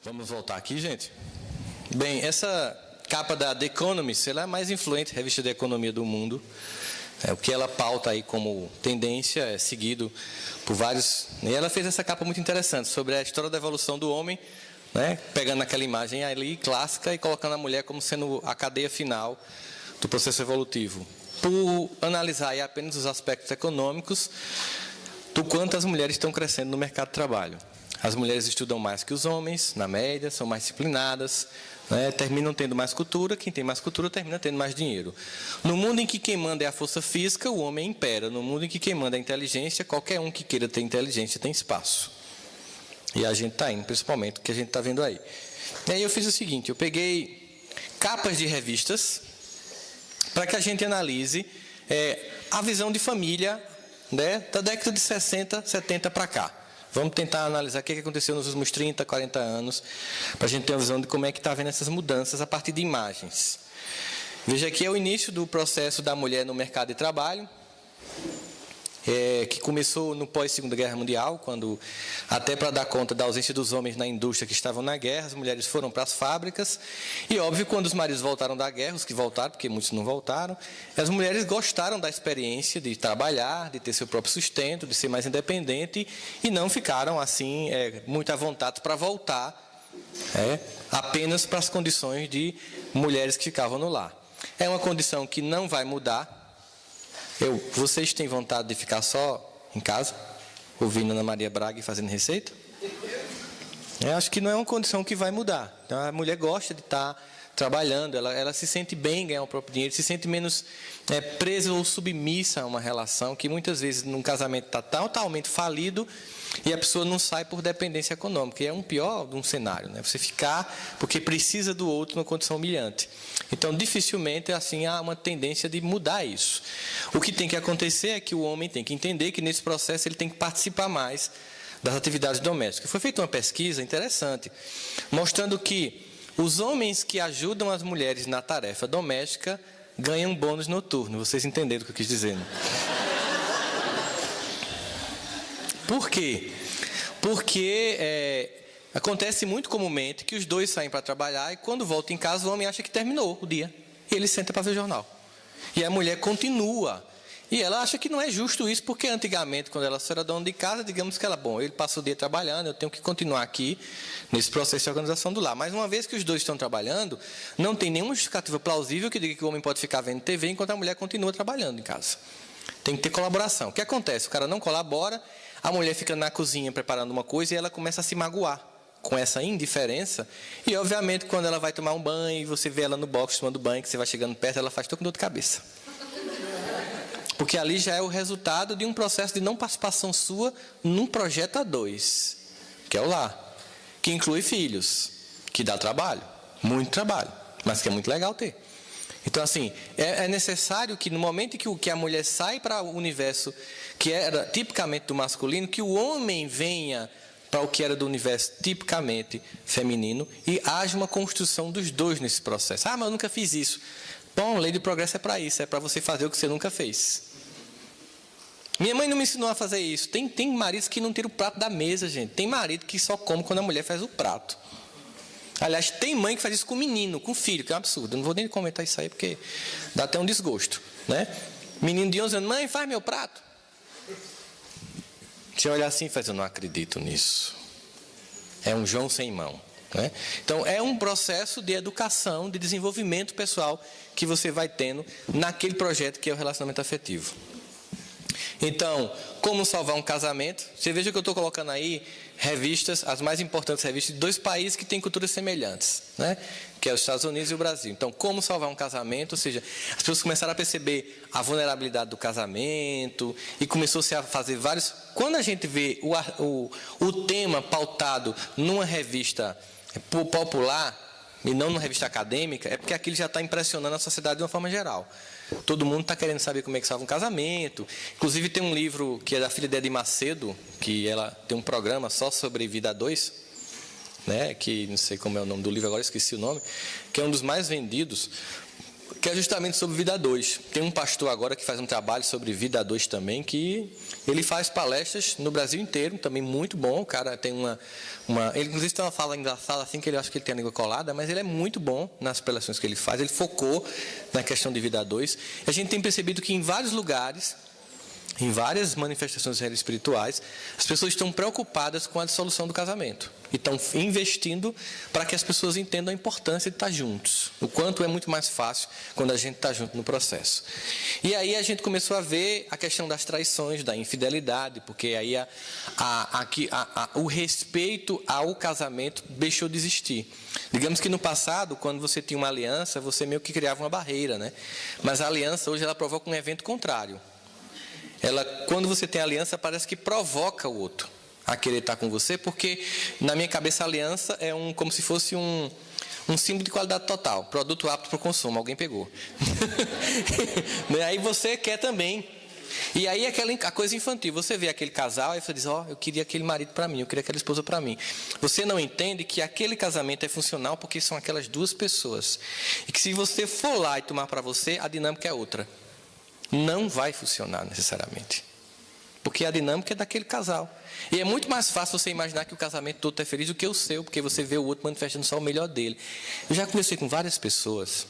Vamos voltar aqui, gente? Bem, essa capa da The Economist, ela é a mais influente revista de economia do mundo. O que ela pauta aí como tendência é seguido por vários... E ela fez essa capa muito interessante sobre a história da evolução do homem, né? Pegando aquela imagem ali clássica e colocando a mulher como sendo a cadeia final do processo evolutivo. Por analisar aí apenas os aspectos econômicos do quanto as mulheres estão crescendo no mercado de trabalho. As mulheres estudam mais que os homens, na média, são mais disciplinadas, né? Terminam tendo mais cultura, quem tem mais cultura termina tendo mais dinheiro. No mundo em que quem manda é a força física, o homem impera. No mundo em que quem manda é a inteligência, qualquer um que queira ter inteligência tem espaço. E a gente está indo, principalmente, o que a gente está vendo aí. E aí eu fiz o seguinte, eu peguei capas de revistas para que a gente analise a visão de família, né, da década de 60, 70 para cá. Vamos tentar analisar o que aconteceu nos últimos 30, 40 anos, para a gente ter uma visão de como é que está havendo essas mudanças a partir de imagens. Veja aqui é o início do processo da mulher no mercado de trabalho, que começou no pós-Segunda Guerra Mundial, quando, até para dar conta da ausência dos homens na indústria que estavam na guerra, as mulheres foram para as fábricas, e óbvio, quando os maridos voltaram da guerra, os que voltaram, porque muitos não voltaram, as mulheres gostaram da experiência de trabalhar, de ter seu próprio sustento, de ser mais independente, e não ficaram, assim, muito à vontade para voltar, apenas para as condições de mulheres que ficavam no lar. É uma condição que não vai mudar. Vocês têm vontade de ficar só em casa, ouvindo Ana Maria Braga e fazendo receita? Eu acho que não é uma condição que vai mudar. Então, a mulher gosta de estar trabalhando, ela se sente bem em ganhar o próprio dinheiro, se sente menos presa ou submissa a uma relação que muitas vezes num casamento está totalmente falido e a pessoa não sai por dependência econômica. E é um pior de um cenário, né? Você ficar porque precisa do outro numa condição humilhante. Então, dificilmente, assim, há uma tendência de mudar isso. O que tem que acontecer é que o homem tem que entender que nesse processo ele tem que participar mais das atividades domésticas. Foi feita uma pesquisa interessante, mostrando que os homens que ajudam as mulheres na tarefa doméstica ganham bônus noturno. Vocês entenderam o que eu quis dizer, né? Por quê? Porque acontece muito comumente que os dois saem para trabalhar e quando voltam em casa o homem acha que terminou o dia. E ele senta para ver o jornal. E a mulher continua. E ela acha que não é justo isso, porque antigamente, quando ela era dona de casa, digamos que ele passa o dia trabalhando, eu tenho que continuar aqui nesse processo de organização do lar. Mas uma vez que os dois estão trabalhando, não tem nenhuma justificativa plausível que diga que o homem pode ficar vendo TV enquanto a mulher continua trabalhando em casa. Tem que ter colaboração. O que acontece? O cara não colabora, a mulher fica na cozinha preparando uma coisa e ela começa a se magoar com essa indiferença. E, obviamente, quando ela vai tomar um banho e você vê ela no box tomando banho, que você vai chegando perto, ela faz todo com dor de cabeça. Porque ali já é o resultado de um processo de não participação sua num projeto a dois, que é o lar, que inclui filhos, que dá trabalho, muito trabalho, mas que é muito legal ter. Então, assim, é necessário que no momento em que a mulher sai para o universo que era tipicamente do masculino, que o homem venha para o que era do universo tipicamente feminino e haja uma construção dos dois nesse processo. Ah, mas eu nunca fiz isso. Bom, a lei de progresso é para isso, é para você fazer o que você nunca fez. Minha mãe não me ensinou a fazer isso. Tem maridos que não tiram o prato da mesa, gente. Tem marido que só come quando a mulher faz o prato. Aliás, tem mãe que faz isso com menino, com filho, que é um absurdo. Eu não vou nem comentar isso aí, porque dá até um desgosto, né? Menino de 11 anos, mãe, faz meu prato. Você olha assim e faz, eu não acredito nisso. É um João sem mão. Né? Então, é um processo de educação, de desenvolvimento pessoal que você vai tendo naquele projeto que é o relacionamento afetivo. Então, como salvar um casamento? Você veja que eu estou colocando aí revistas, as mais importantes revistas de dois países que têm culturas semelhantes, né? Que é os Estados Unidos e o Brasil. Então, como salvar um casamento? Ou seja, as pessoas começaram a perceber a vulnerabilidade do casamento e começou-se a fazer vários... Quando a gente vê o tema pautado numa revista popular e não numa revista acadêmica, é porque aquilo já está impressionando a sociedade de uma forma geral. Todo mundo está querendo saber como é que salva um casamento. Inclusive tem um livro que é da filha de Edir Macedo, que ela tem um programa só sobre vida a dois, né? Que não sei como é o nome do livro agora, esqueci o nome, que é um dos mais vendidos. que é justamente sobre vida a dois. Tem um pastor agora que faz um trabalho sobre vida a dois também, que ele faz palestras no Brasil inteiro, também muito bom. O cara tem ele inclusive tem uma fala engraçada assim, que ele acha que ele tem a língua colada, mas ele é muito bom nas preleções que ele faz. Ele focou na questão de vida a dois. A gente tem percebido que em vários lugares, em várias manifestações espirituais, as pessoas estão preocupadas com a dissolução do casamento. E estão investindo para que as pessoas entendam a importância de estar juntos. O quanto é muito mais fácil quando a gente está junto no processo. E aí a gente começou a ver a questão das traições, da infidelidade, porque aí o respeito ao casamento deixou de existir. Digamos que no passado, quando você tinha uma aliança, você meio que criava uma barreira, né? Mas a aliança hoje ela provoca um evento contrário. Quando você tem aliança, parece que provoca o outro a querer estar com você, porque na minha cabeça a aliança é como se fosse um símbolo de qualidade total, produto apto para o consumo, alguém pegou. Aí você quer também. E aí a coisa infantil, você vê aquele casal e você diz, eu queria aquele marido para mim, eu queria aquela esposa para mim. Você não entende que aquele casamento é funcional porque são aquelas duas pessoas. E que se você for lá e tomar para você, a dinâmica é outra. Não vai funcionar necessariamente. Porque a dinâmica é daquele casal. E é muito mais fácil você imaginar que o casamento todo é feliz do que o seu, porque você vê o outro manifestando só o melhor dele. Eu já conversei com várias pessoas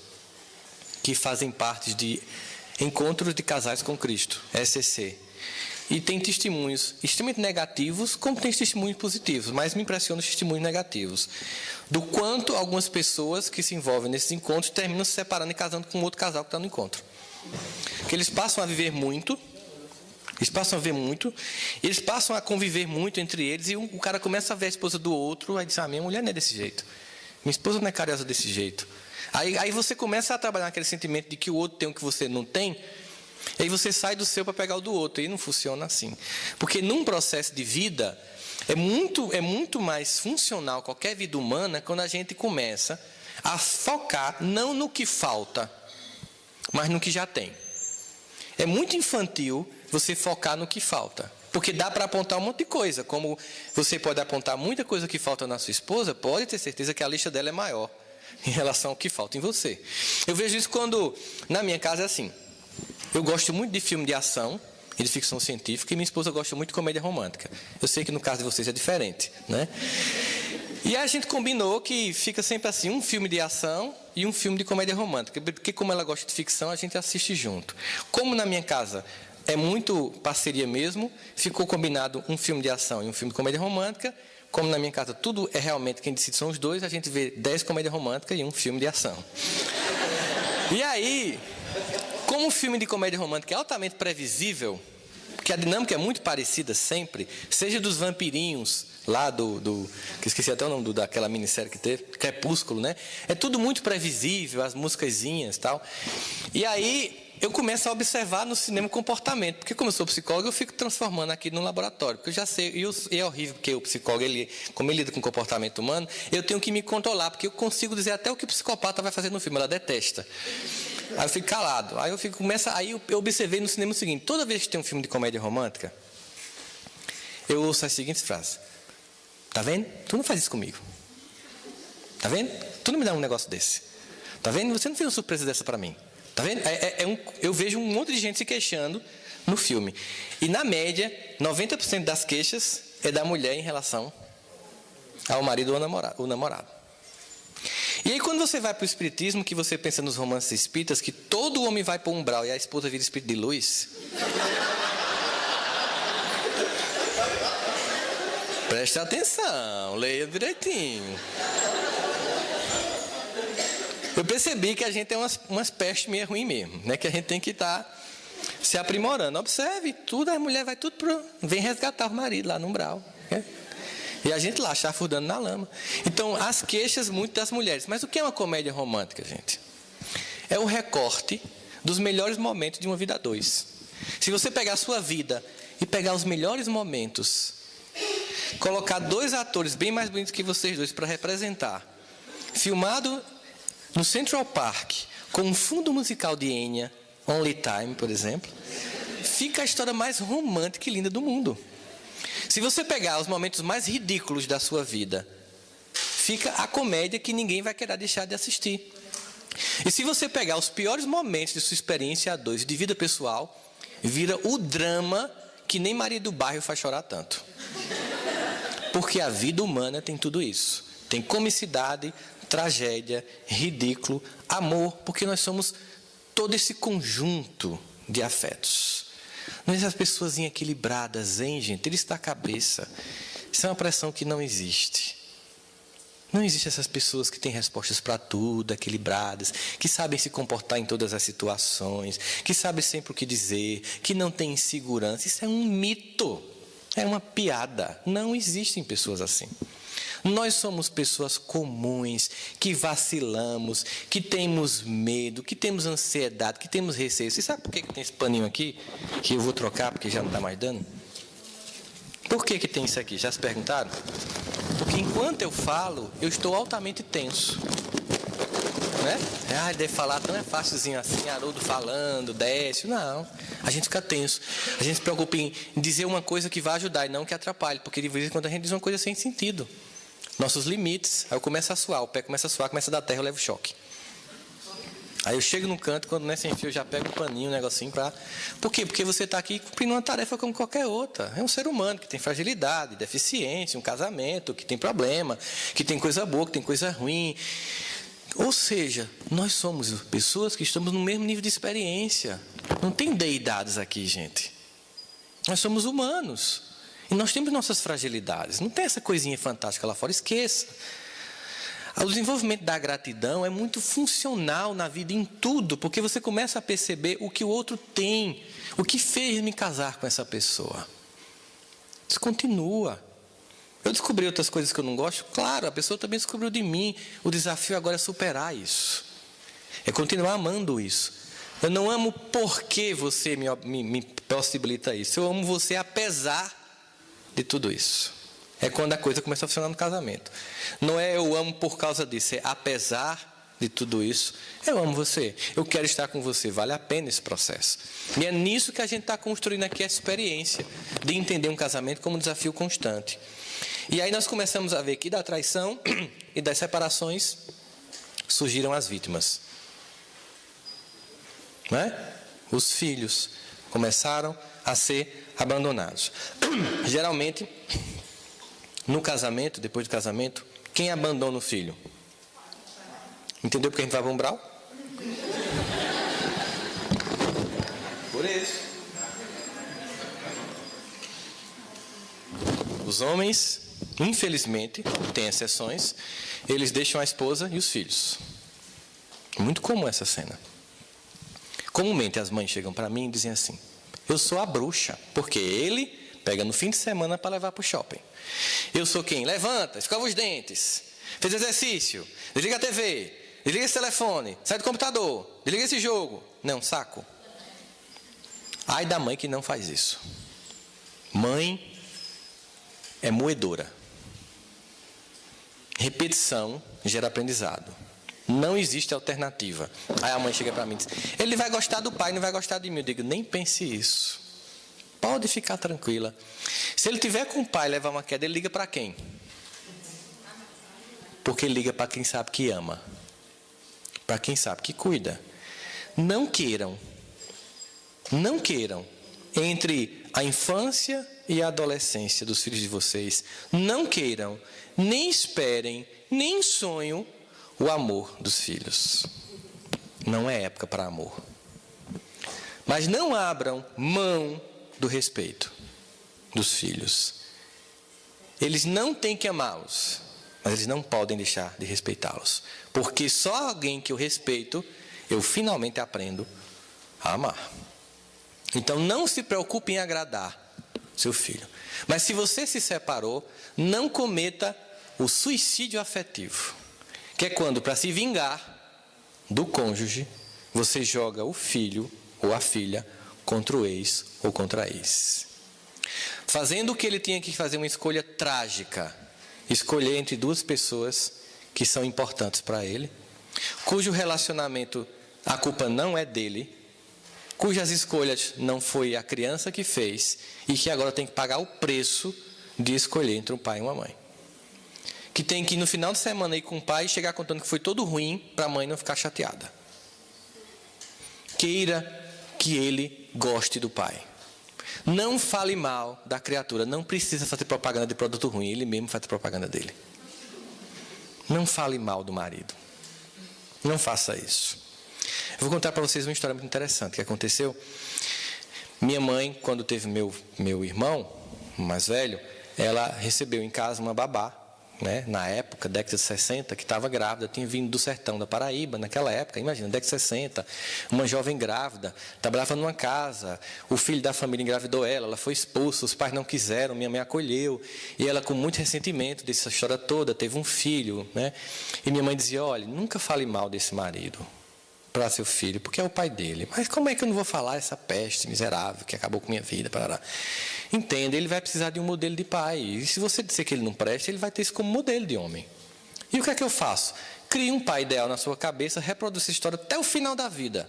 que fazem parte de encontros de casais com Cristo, ECC. E tem testemunhos extremamente negativos, como tem testemunhos positivos, mas me impressionam os testemunhos negativos. Do quanto algumas pessoas que se envolvem nesses encontros terminam se separando e casando com outro casal que está no encontro. Porque eles passam a viver muito, eles passam a conviver muito entre eles, e o cara começa a ver a esposa do outro, aí diz, minha mulher não é desse jeito, minha esposa não é carinhosa desse jeito. Aí você começa a trabalhar aquele sentimento de que o outro tem o que você não tem, e aí você sai do seu para pegar o do outro, e não funciona assim. Porque num processo de vida, é muito mais funcional qualquer vida humana quando a gente começa a focar não no que falta, mas no que já tem. É muito infantil você focar no que falta, porque dá para apontar um monte de coisa. Como você pode apontar muita coisa que falta na sua esposa, pode ter certeza que a lista dela é maior em relação ao que falta em você. Eu vejo isso quando, na minha casa é assim, eu gosto muito de filme de ação e de ficção científica, e minha esposa gosta muito de comédia romântica. Eu sei que no caso de vocês é diferente, né? E a gente combinou que fica sempre assim, um filme de ação e um filme de comédia romântica, porque como ela gosta de ficção, a gente assiste junto. Como na minha casa é muito parceria mesmo, ficou combinado um filme de ação e um filme de comédia romântica. Como na minha casa tudo é realmente quem decide são os dois, a gente vê 10 comédias românticas e um filme de ação. E aí, como o filme de comédia romântica é altamente previsível, porque a dinâmica é muito parecida sempre, seja dos vampirinhos lá que eu esqueci até o nome daquela minissérie que teve, Crepúsculo, né? É tudo muito previsível, as musicazinhas e tal. E aí eu começo a observar no cinema o comportamento, porque como eu sou psicólogo, eu fico transformando aqui no laboratório, porque eu já sei, e é horrível, porque o psicólogo, como ele lida com o comportamento humano, eu tenho que me controlar, porque eu consigo dizer até o que o psicopata vai fazer no filme, ela detesta. Aí eu fico calado, aí eu observei no cinema o seguinte, toda vez que tem um filme de comédia romântica, eu ouço as seguintes frases: tá vendo? Tu não faz isso comigo. Tá vendo? Tu não me dá um negócio desse. Tá vendo? Você não fez uma surpresa dessa para mim. Tá vendo? Eu vejo um monte de gente se queixando no filme. E na média, 90% das queixas é da mulher em relação ao marido ou ao namorado. E aí quando você vai para o espiritismo, que você pensa nos romances espíritas, que todo homem vai para o umbral e a esposa vira espírito de luz. Preste atenção, leia direitinho. Eu percebi que a gente tem umas pestes meio ruins mesmo, né? Que a gente tem que estar se aprimorando. Observe, tudo, a mulher vai tudo vem resgatar o marido lá no umbral, né? E a gente lá, chafurdando na lama. Então, as queixas muito das mulheres. Mas o que é uma comédia romântica, gente? É o recorte dos melhores momentos de uma vida a dois. Se você pegar a sua vida e pegar os melhores momentos, colocar dois atores bem mais bonitos que vocês dois para representar, filmado no Central Park, com um fundo musical de Enya, Only Time, por exemplo, fica a história mais romântica e linda do mundo. Se você pegar os momentos mais ridículos da sua vida, fica a comédia que ninguém vai querer deixar de assistir. E se você pegar os piores momentos de sua experiência a dois de vida pessoal, vira o drama que nem Maria do Bairro faz chorar tanto. Porque a vida humana tem tudo isso. Tem comicidade, tragédia, ridículo, amor, porque nós somos todo esse conjunto de afetos. Não é essas pessoas equilibradas, hein, gente? Eles da cabeça. Isso é uma pressão que não existe. Não existem essas pessoas que têm respostas para tudo, equilibradas, que sabem se comportar em todas as situações, que sabem sempre o que dizer, que não têm insegurança. Isso é um mito, é uma piada. Não existem pessoas assim. Nós somos pessoas comuns, que vacilamos, que temos medo, que temos ansiedade, que temos receio. Você sabe por que tem esse paninho aqui, que eu vou trocar porque já não está mais dando? Por que tem isso aqui? Já se perguntaram? Porque enquanto eu falo, eu estou altamente tenso. Né? Deve falar tão fácilzinho assim, Haroldo falando, Décio. Não, a gente fica tenso. A gente se preocupa em dizer uma coisa que vai ajudar e não que atrapalhe. Porque de vez em quando a gente diz uma coisa sem sentido. Nossos limites, aí eu começo a suar, o pé começa a suar, começa a dar terra, eu levo choque. Aí eu chego no canto, quando não é sem fio, eu já pego um paninho, um negocinho para... Por quê? Porque você está aqui cumprindo uma tarefa como qualquer outra. É um ser humano que tem fragilidade, deficiência, um casamento, que tem problema, que tem coisa boa, que tem coisa ruim. Ou seja, nós somos pessoas que estamos no mesmo nível de experiência. Não tem deidades aqui, gente. Nós somos humanos. E nós temos nossas fragilidades. Não tem essa coisinha fantástica lá fora, esqueça. O desenvolvimento da gratidão é muito funcional na vida, em tudo, porque você começa a perceber o que o outro tem, o que fez me casar com essa pessoa. Isso continua. Eu descobri outras coisas que eu não gosto? Claro, a pessoa também descobriu de mim. O desafio agora é superar isso. É continuar amando isso. Eu não amo porque você me possibilita isso. Eu amo você apesar de tudo isso. É quando a coisa começa a funcionar no casamento. Não é eu amo por causa disso, é apesar de tudo isso, eu amo você. Eu quero estar com você, vale a pena esse processo. E é nisso que a gente está construindo aqui a experiência de entender um casamento como um desafio constante. E aí nós começamos a ver que da traição e das separações surgiram as vítimas. Não é? Os filhos começaram a ser abandonados. Geralmente, no casamento, depois do casamento, quem abandona o filho? Entendeu porque a gente vai para um umbral? Por isso. Os homens, infelizmente, tem exceções, eles deixam a esposa e os filhos. É muito comum essa cena. Comumente as mães chegam para mim e dizem assim: eu sou a bruxa, porque ele pega no fim de semana para levar para o shopping. Eu sou quem? Levanta, escova os dentes, fez exercício, desliga a TV, desliga esse telefone, sai do computador, desliga esse jogo. Não, saco. Ai da mãe que não faz isso. Mãe é moedora. Repetição gera aprendizado. Não existe alternativa. Aí a mãe chega para mim e diz: ele vai gostar do pai, não vai gostar de mim. Eu digo: nem pense isso. Pode ficar tranquila. Se ele tiver com o pai e levar uma queda, ele liga para quem? Porque ele liga para quem sabe que ama. Para quem sabe que cuida. Não queiram, entre a infância e a adolescência dos filhos de vocês, não queiram, nem esperem, nem sonhem o amor dos filhos. Não é época para amor. Mas não abram mão do respeito dos filhos. Eles não têm que amá-los, mas eles não podem deixar de respeitá-los. Porque só alguém que eu respeito, eu finalmente aprendo a amar. Então não se preocupe em agradar seu filho. Mas se você se separou, não cometa o suicídio afetivo. Que é quando, para se vingar do cônjuge, você joga o filho ou a filha contra o ex ou contra a ex. Fazendo o que ele tinha que fazer, uma escolha trágica. Escolher entre duas pessoas que são importantes para ele, cujo relacionamento, a culpa não é dele, cujas escolhas não foi a criança que fez e que agora tem que pagar o preço de escolher entre um pai e uma mãe. que tem que ir no final de semana ir com o pai e chegar contando que foi todo ruim para a mãe não ficar chateada. Queira que ele goste do pai. Não fale mal da criatura. Não precisa fazer propaganda de produto ruim. Ele mesmo faz propaganda dele. Não fale mal do marido. Não faça isso. Eu vou contar para vocês uma história muito interessante que aconteceu. Minha mãe, quando teve meu irmão mais velho, ela recebeu em casa uma babá, né, na época, década de 60, que estava grávida, tinha vindo do sertão da Paraíba, naquela época, imagina, década de 60, uma jovem grávida, trabalhava numa casa, o filho da família engravidou ela foi expulsa, os pais não quiseram, minha mãe acolheu, e ela com muito ressentimento dessa história toda, teve um filho, né, e minha mãe dizia, olha, nunca fale mal desse marido para seu filho, porque é o pai dele. Mas como é que eu não vou falar essa peste miserável que acabou com minha vida? Parará. Entenda, ele vai precisar de um modelo de pai. E se você disser que ele não presta, ele vai ter isso como modelo de homem. E o que é que eu faço? Crie um pai ideal na sua cabeça, reproduz essa história até o final da vida.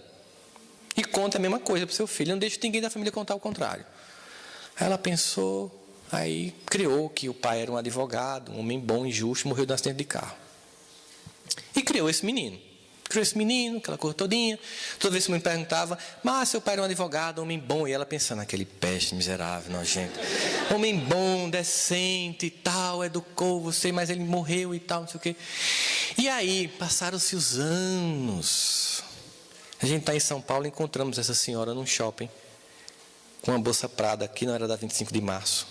E conta a mesma coisa para o seu filho. Não deixe ninguém da família contar o contrário. Aí ela pensou, aí criou que o pai era um advogado, um homem bom e justo, morreu de um acidente de carro. E criou esse menino. Criou esse menino, aquela cor todinha. Toda vez que me perguntava, mas seu pai era um advogado, homem bom. E ela pensando, aquele peste miserável, nojento. Homem bom, decente e tal, educou você, mas ele morreu e tal, não sei o quê. E aí, passaram-se os anos. A gente está em São Paulo, encontramos essa senhora num shopping, com uma bolsa Prada, que não era da 25 de março.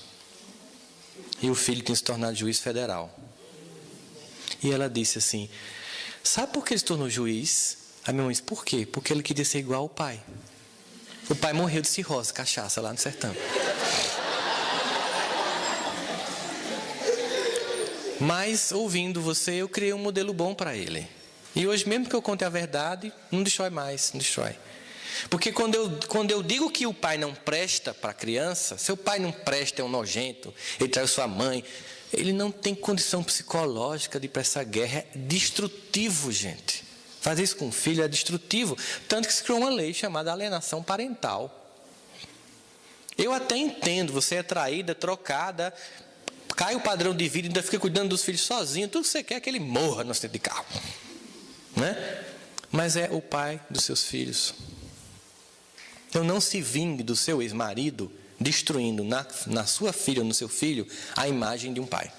E o filho tinha se tornado juiz federal. E ela disse assim, sabe por que ele se tornou juiz? A minha mãe disse, por quê? Porque ele queria ser igual ao pai. O pai morreu de cirrose, cachaça, lá no sertão. Mas, ouvindo você, eu criei um modelo bom para ele. E hoje, mesmo que eu conte a verdade, não destrói mais, não destrói. Porque quando eu digo que o pai não presta para a criança, seu pai não presta, é um nojento, ele traiu sua mãe, ele não tem condição psicológica de ir para essa guerra, é destrutivo, gente. Fazer isso com o filho é destrutivo. Tanto que se criou uma lei chamada alienação parental. Eu até entendo, você é traída, trocada, cai o padrão de vida, ainda fica cuidando dos filhos sozinho, tudo que você quer é que ele morra no acidente de carro. Né? Mas é o pai dos seus filhos. Então não se vingue do seu ex-marido destruindo na sua filha ou no seu filho a imagem de um pai.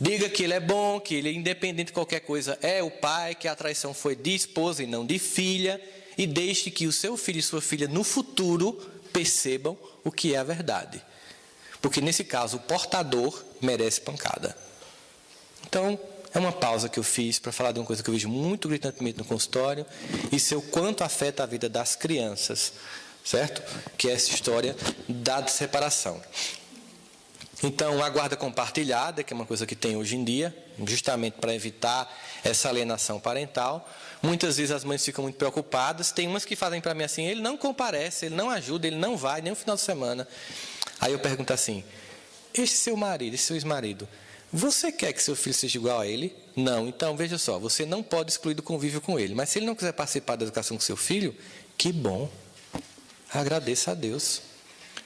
Diga que ele é bom, que ele é independente de qualquer coisa, é o pai, que a traição foi de esposa e não de filha, e deixe que o seu filho e sua filha no futuro percebam o que é a verdade. Porque nesse caso o portador merece pancada. Então, é uma pausa que eu fiz para falar de uma coisa que eu vejo muito gritantemente no consultório, e sei o quanto afeta a vida das crianças, certo? Que é essa história da separação. Então, a guarda compartilhada, que é uma coisa que tem hoje em dia, justamente para evitar essa alienação parental. Muitas vezes as mães ficam muito preocupadas. Tem umas que fazem para mim assim, ele não comparece, ele não ajuda, ele não vai, nem no final de semana. Aí eu pergunto assim, esse seu marido, esse seu ex-marido, você quer que seu filho seja igual a ele? Não. Então, veja só, você não pode excluir do convívio com ele. Mas se ele não quiser participar da educação com seu filho, que bom. Agradeça a Deus.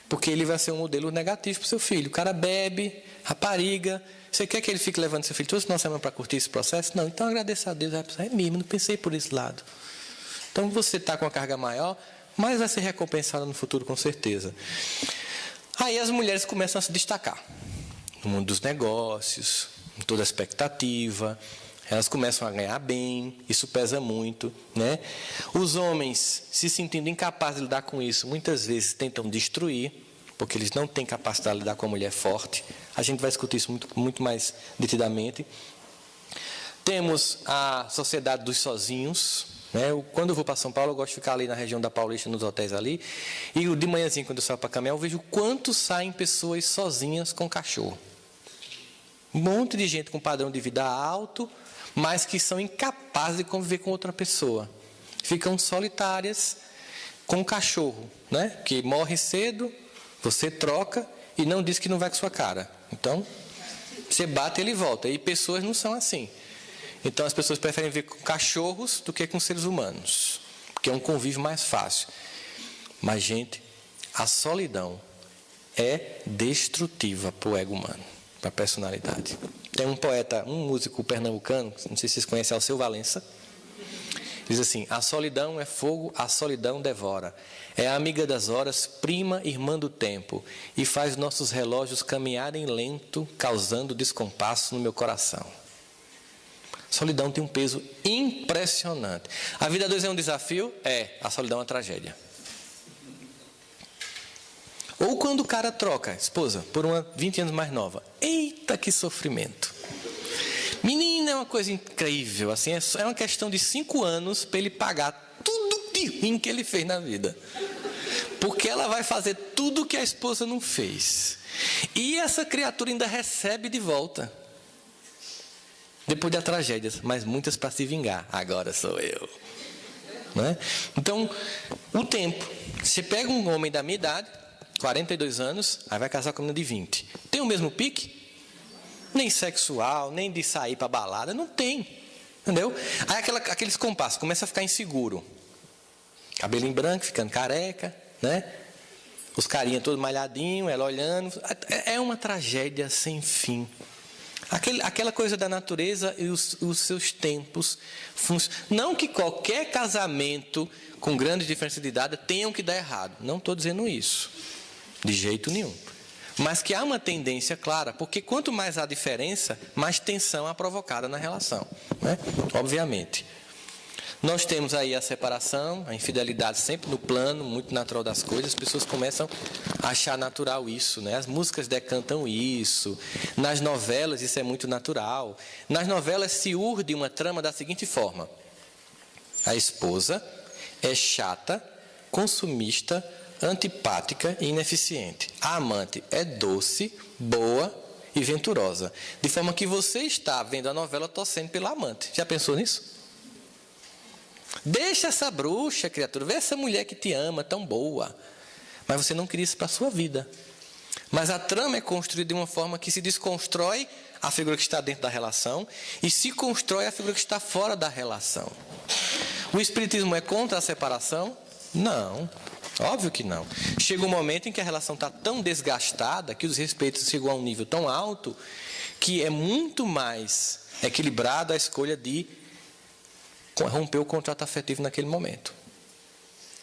Porque ele vai ser um modelo negativo para o seu filho. O cara bebe, rapariga. Você quer que ele fique levando seu filho toda uma semana para curtir esse processo? Não. Então agradeça a Deus. É mesmo, não pensei por esse lado. Então você está com uma carga maior, mas vai ser recompensado no futuro com certeza. Aí as mulheres começam a se destacar. No mundo dos negócios, em toda a expectativa. Elas começam a ganhar bem, isso pesa muito, né? Os homens, se sentindo incapazes de lidar com isso, muitas vezes tentam destruir, porque eles não têm capacidade de lidar com a mulher forte. A gente vai discutir isso muito mais detidamente. Temos a sociedade dos sozinhos, né? Quando eu vou para São Paulo, eu gosto de ficar ali na região da Paulista, nos hotéis ali, e de manhãzinho, quando eu saio para caminhar, eu vejo quanto saem pessoas sozinhas com cachorro. Um monte de gente com padrão de vida alto, mas que são incapazes de conviver com outra pessoa. Ficam solitárias com um cachorro, né? Que morre cedo, você troca e não diz que não vai com sua cara. Então, você bate e ele volta. E pessoas não são assim. Então, as pessoas preferem viver com cachorros do que com seres humanos, porque é um convívio mais fácil. Mas, gente, a solidão é destrutiva para o ego humano, para a personalidade. Tem um poeta, um músico pernambucano, não sei se vocês conhecem, Alceu Valença. Diz assim: a solidão é fogo, a solidão devora. É a amiga das horas, prima, irmã do tempo, e faz nossos relógios caminharem lento, causando descompasso no meu coração. Solidão tem um peso impressionante. A vida a dois é um desafio? É. A solidão é uma tragédia. Ou quando o cara troca a esposa por uma 20 anos mais nova. Eita, que sofrimento. Menina, é uma coisa incrível. Assim, é uma questão de 5 anos para ele pagar tudo de ruim que ele fez na vida. Porque ela vai fazer tudo que a esposa não fez. E essa criatura ainda recebe de volta. Depois da tragédia, mas muitas para se vingar. Agora sou eu. Não é? Então, o tempo. Você pega um homem da minha idade, 42 anos, aí vai casar com uma menina de 20. Tem o mesmo pique? Nem sexual, nem de sair para balada, não tem. Entendeu? Aí aqueles compassos, começa a ficar inseguro. Cabelinho branco, ficando careca, né? Os carinha todo malhadinho, ela olhando. É uma tragédia sem fim. Aquela coisa da natureza e os seus tempos. Não que qualquer casamento com grande diferença de idade tenham que dar errado. Não estou dizendo isso. De jeito nenhum. Mas que há uma tendência clara, porque quanto mais há diferença, mais tensão é provocada na relação, né? Obviamente. Nós temos aí a separação, a infidelidade sempre no plano muito natural das coisas. As pessoas começam a achar natural isso, né? As músicas decantam isso. Nas novelas isso é muito natural. Nas novelas se urde uma trama da seguinte forma: a esposa é chata, consumista, antipática e ineficiente. A amante é doce, boa e venturosa. De forma que você está vendo a novela torcendo pela amante. Já pensou nisso? Deixa essa bruxa, criatura. Vê essa mulher que te ama, tão boa. Mas você não queria isso para a sua vida. Mas a trama é construída de uma forma que se desconstrói a figura que está dentro da relação e se constrói a figura que está fora da relação. O espiritismo é contra a separação? Não. Óbvio que não. Chega um momento em que a relação está tão desgastada, que os respeitos chegam a um nível tão alto, que é muito mais equilibrado a escolha de romper o contrato afetivo naquele momento.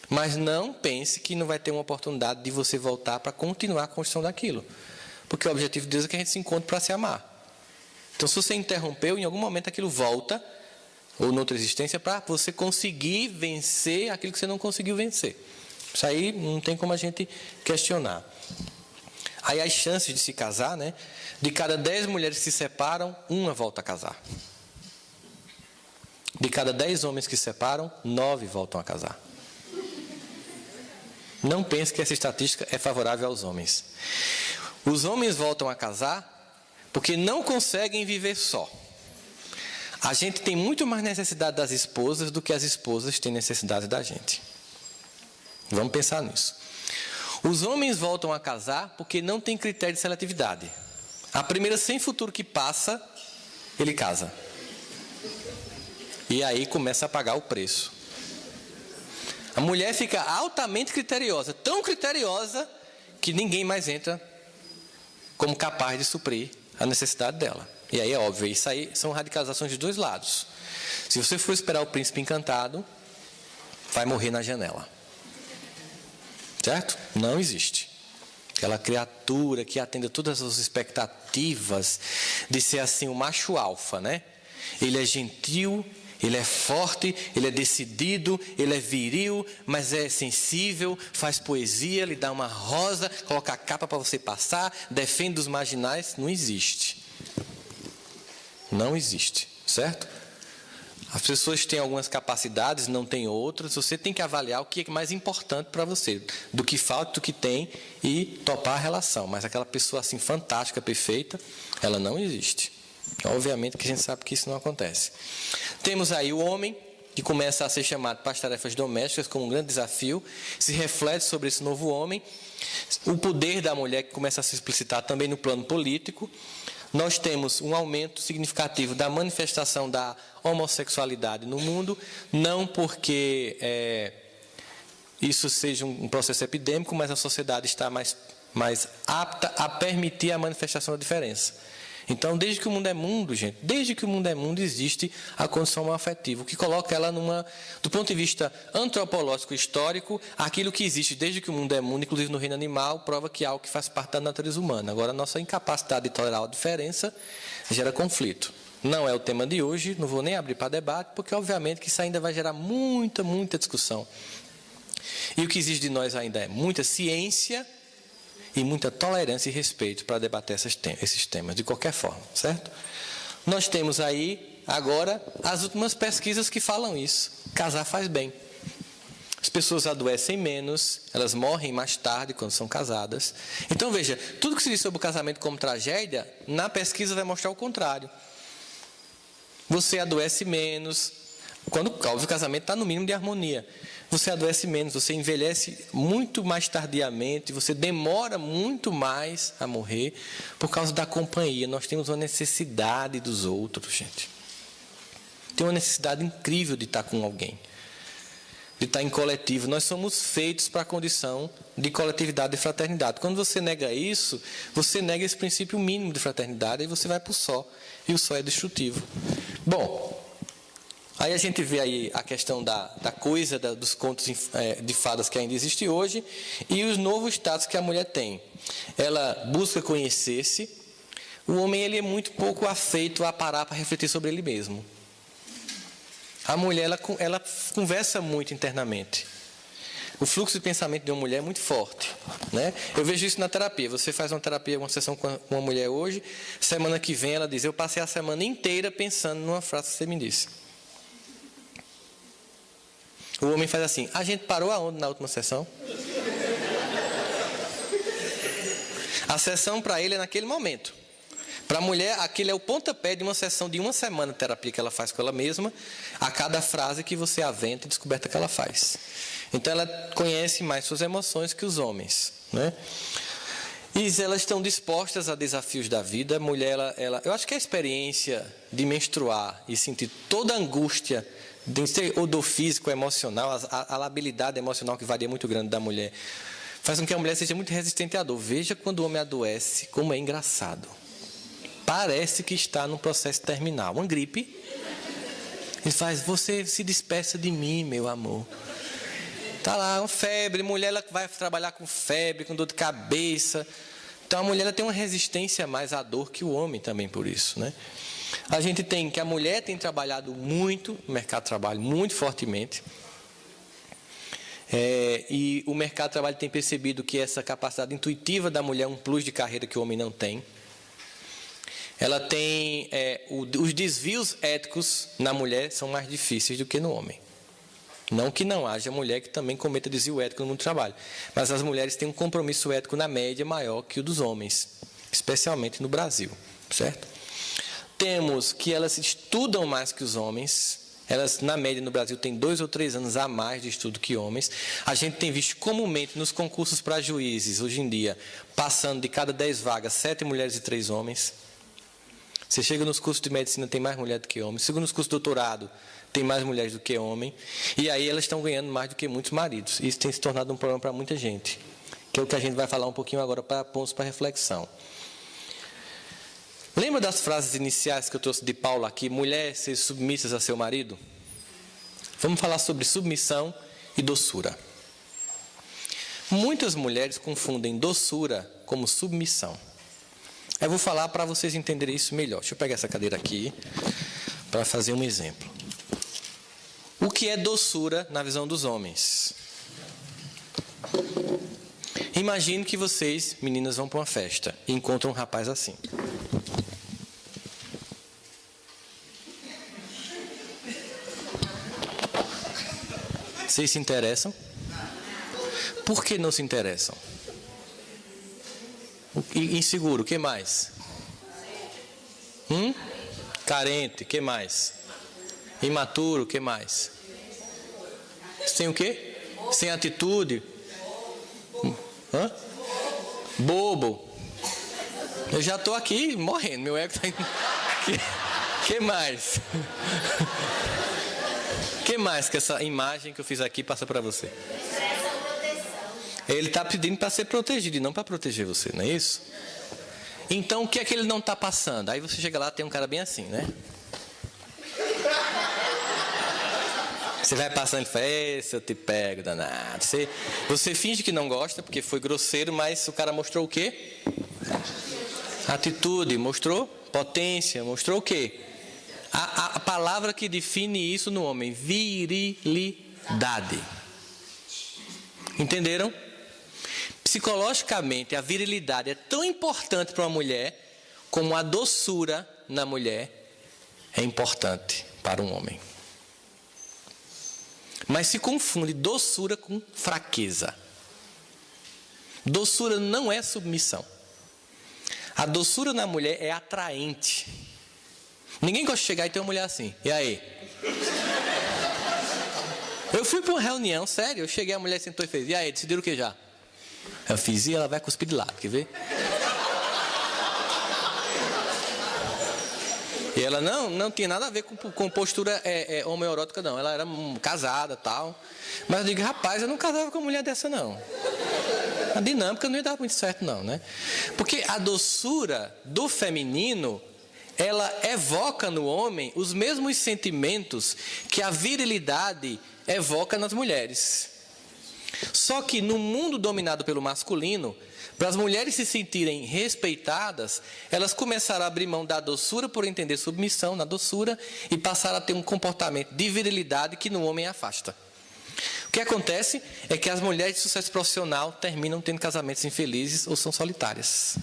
Mas não pense que não vai ter uma oportunidade de você voltar para continuar a construção daquilo. Porque o objetivo de Deus é que a gente se encontre para se amar. Então, se você interrompeu, em algum momento aquilo volta, ou noutra existência, para você conseguir vencer aquilo que você não conseguiu vencer. Isso aí não tem como a gente questionar. Aí as chances de se casar, né? De cada 10 mulheres que se separam, uma volta a casar. De cada 10 homens que se separam, 9 voltam a casar. Não pense que essa estatística é favorável aos homens. Os homens voltam a casar porque não conseguem viver só. A gente tem muito mais necessidade das esposas do que as esposas têm necessidade da gente. Vamos pensar nisso. Os homens voltam a casar porque não tem critério de seletividade. A primeira sem futuro que passa, ele casa. E aí começa a pagar o preço. A mulher fica altamente criteriosa, tão criteriosa que ninguém mais entra como capaz de suprir a necessidade dela. E aí é óbvio, isso aí são radicalizações de dois lados. Se você for esperar o príncipe encantado, vai morrer na janela. Certo? Não existe. Aquela criatura que atende a todas as expectativas de ser assim o macho alfa, né? Ele é gentil, ele é forte, ele é decidido, ele é viril, mas é sensível, faz poesia, lhe dá uma rosa, coloca a capa para você passar, defende os marginais. Não existe. Não existe, certo? As pessoas têm algumas capacidades, não têm outras. Você tem que avaliar o que é mais importante para você, do que falta, do que tem, e topar a relação. Mas aquela pessoa assim fantástica, perfeita, ela não existe. Obviamente que a gente sabe que isso não acontece. Temos aí o homem, que começa a ser chamado para as tarefas domésticas como um grande desafio, se reflete sobre esse novo homem. O poder da mulher que começa a se explicitar também no plano político. Nós temos um aumento significativo da manifestação da homossexualidade no mundo, não porque isso seja um processo epidêmico, mas a sociedade está mais apta a permitir a manifestação da diferença. Então, desde que o mundo é mundo, gente, desde que o mundo é mundo, existe a condição afetiva, o que coloca ela do ponto de vista antropológico histórico, aquilo que existe desde que o mundo é mundo, inclusive no reino animal, prova que é algo que faz parte da natureza humana. Agora, a nossa incapacidade de tolerar a diferença gera conflito. Não é o tema de hoje, não vou nem abrir para debate, porque obviamente que isso ainda vai gerar muita discussão. E o que exige de nós ainda é muita ciência e muita tolerância e respeito para debater esses temas, de qualquer forma, certo? Nós temos aí, agora, as últimas pesquisas que falam isso. Casar faz bem. As pessoas adoecem menos, elas morrem mais tarde quando são casadas. Então, veja, tudo que se diz sobre o casamento como tragédia, na pesquisa vai mostrar o contrário. Você adoece menos, quando óbvio, o casamento está no mínimo de harmonia. Você adoece menos, você envelhece muito mais tardiamente, você demora muito mais a morrer por causa da companhia. Nós temos uma necessidade dos outros, gente. Tem uma necessidade incrível de estar com alguém, de estar em coletivo. Nós somos feitos para a condição de coletividade e fraternidade. Quando você nega isso, você nega esse princípio mínimo de fraternidade e você vai para o só. E o só é destrutivo. Bom, aí a gente vê aí a questão da coisa, dos contos de fadas que ainda existe hoje e os novos status que a mulher tem. Ela busca conhecer-se. O homem ele é muito pouco afeito a parar para refletir sobre ele mesmo. A mulher ela conversa muito internamente. O fluxo de pensamento de uma mulher é muito forte, né? Eu vejo isso na terapia. Você faz uma terapia, uma sessão com uma mulher hoje, semana que vem ela diz: eu passei a semana inteira pensando numa frase que você me disse. O homem faz assim: a gente parou aonde na última sessão? A sessão para ele é naquele momento. Para a mulher, aquele é o pontapé de uma sessão de uma semana de terapia que ela faz com ela mesma, a cada frase que você aventa e descoberta que ela faz. Então, ela conhece mais suas emoções que os homens, né? E elas estão dispostas a desafios da vida. A mulher, eu acho que a experiência de menstruar e sentir toda a angústia, ou do físico, emocional, a labilidade emocional que varia muito grande da mulher, faz com que a mulher seja muito resistente à dor. Veja quando o homem adoece, como é engraçado. Parece que está num processo terminal, uma gripe. Ele faz: você se despeça de mim, meu amor. Está lá, uma febre, mulher ela vai trabalhar com febre, com dor de cabeça. Então a mulher ela tem uma resistência mais à dor que o homem também por isso, né? A gente tem que a mulher tem trabalhado muito no mercado de trabalho, muito fortemente. E o mercado de trabalho tem percebido que essa capacidade intuitiva da mulher é um plus de carreira que o homem não tem. Ela tem os desvios éticos na mulher são mais difíceis do que no homem. Não que não haja mulher que também cometa desvio ético no mundo do trabalho, mas as mulheres têm um compromisso ético na média maior que o dos homens, especialmente no Brasil, certo? Temos que elas estudam mais que os homens. Elas, na média, no Brasil, têm 2 ou 3 anos a mais de estudo que homens. A gente tem visto comumente nos concursos para juízes, hoje em dia, passando de cada 10 vagas, 7 mulheres e 3 homens. Você chega nos cursos de medicina, tem mais mulher do que homem. Chega nos cursos de doutorado, tem mais mulheres do que homem. E aí elas estão ganhando mais do que muitos maridos. Isso tem se tornado um problema para muita gente, que é o que a gente vai falar um pouquinho agora para pontos para reflexão. Lembra das frases iniciais que eu trouxe de Paulo aqui? Mulher, seja submissas a seu marido? Vamos falar sobre submissão e doçura. Muitas mulheres confundem doçura como submissão. Eu vou falar para vocês entenderem isso melhor. Deixa eu pegar essa cadeira aqui para fazer um exemplo. O que é doçura na visão dos homens? Imagine que vocês, meninas, vão para uma festa e encontram um rapaz assim. Vocês se interessam? Por que não se interessam? Inseguro, o que mais? Carente, o que mais? Imaturo, o que mais? Sem o quê? Sem atitude? Bobo. Eu já estou aqui morrendo, meu ego está indo. Que mais? Que mais que essa imagem que eu fiz aqui passa para você? Ele está pedindo para ser protegido e não para proteger você, não é isso? Então, o que é que ele não está passando? Aí você chega lá, tem um cara bem assim, né? Você vai passando e fala, esse eu te pego, danado. Você finge que não gosta, porque foi grosseiro, mas o cara mostrou o quê? Atitude, mostrou potência, mostrou o quê? A palavra que define isso no homem, virilidade. Entenderam? Psicologicamente, a virilidade é tão importante para uma mulher, como a doçura na mulher é importante para um homem. Mas se confunde doçura com fraqueza. Doçura não é submissão. A doçura na mulher é atraente. Ninguém gosta de chegar e ter uma mulher assim. E aí? Eu fui para uma reunião, sério. Eu cheguei, a mulher sentou e fez. E aí, decidiram o que já? Eu fiz e ela vai cuspir de lado, quer ver? E ela não tinha nada a ver com postura homoerótica, não. Ela era casada e tal. Mas eu digo, rapaz, eu não casava com uma mulher dessa, não. A dinâmica não ia dar muito certo, não, né? Porque a doçura do feminino, ela evoca no homem os mesmos sentimentos que a virilidade evoca nas mulheres. Só que no mundo dominado pelo masculino, para as mulheres se sentirem respeitadas, elas começaram a abrir mão da doçura por entender submissão na doçura e passaram a ter um comportamento de virilidade que no homem afasta. O que acontece é que as mulheres de sucesso profissional terminam tendo casamentos infelizes ou são solitárias.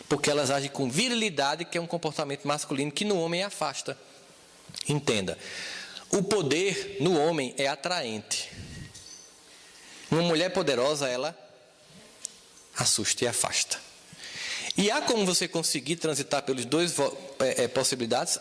Porque elas agem com virilidade, que é um comportamento masculino que no homem afasta. Entenda, o poder no homem é atraente. Uma mulher poderosa, ela assusta e afasta. E há como você conseguir transitar pelas duas possibilidades?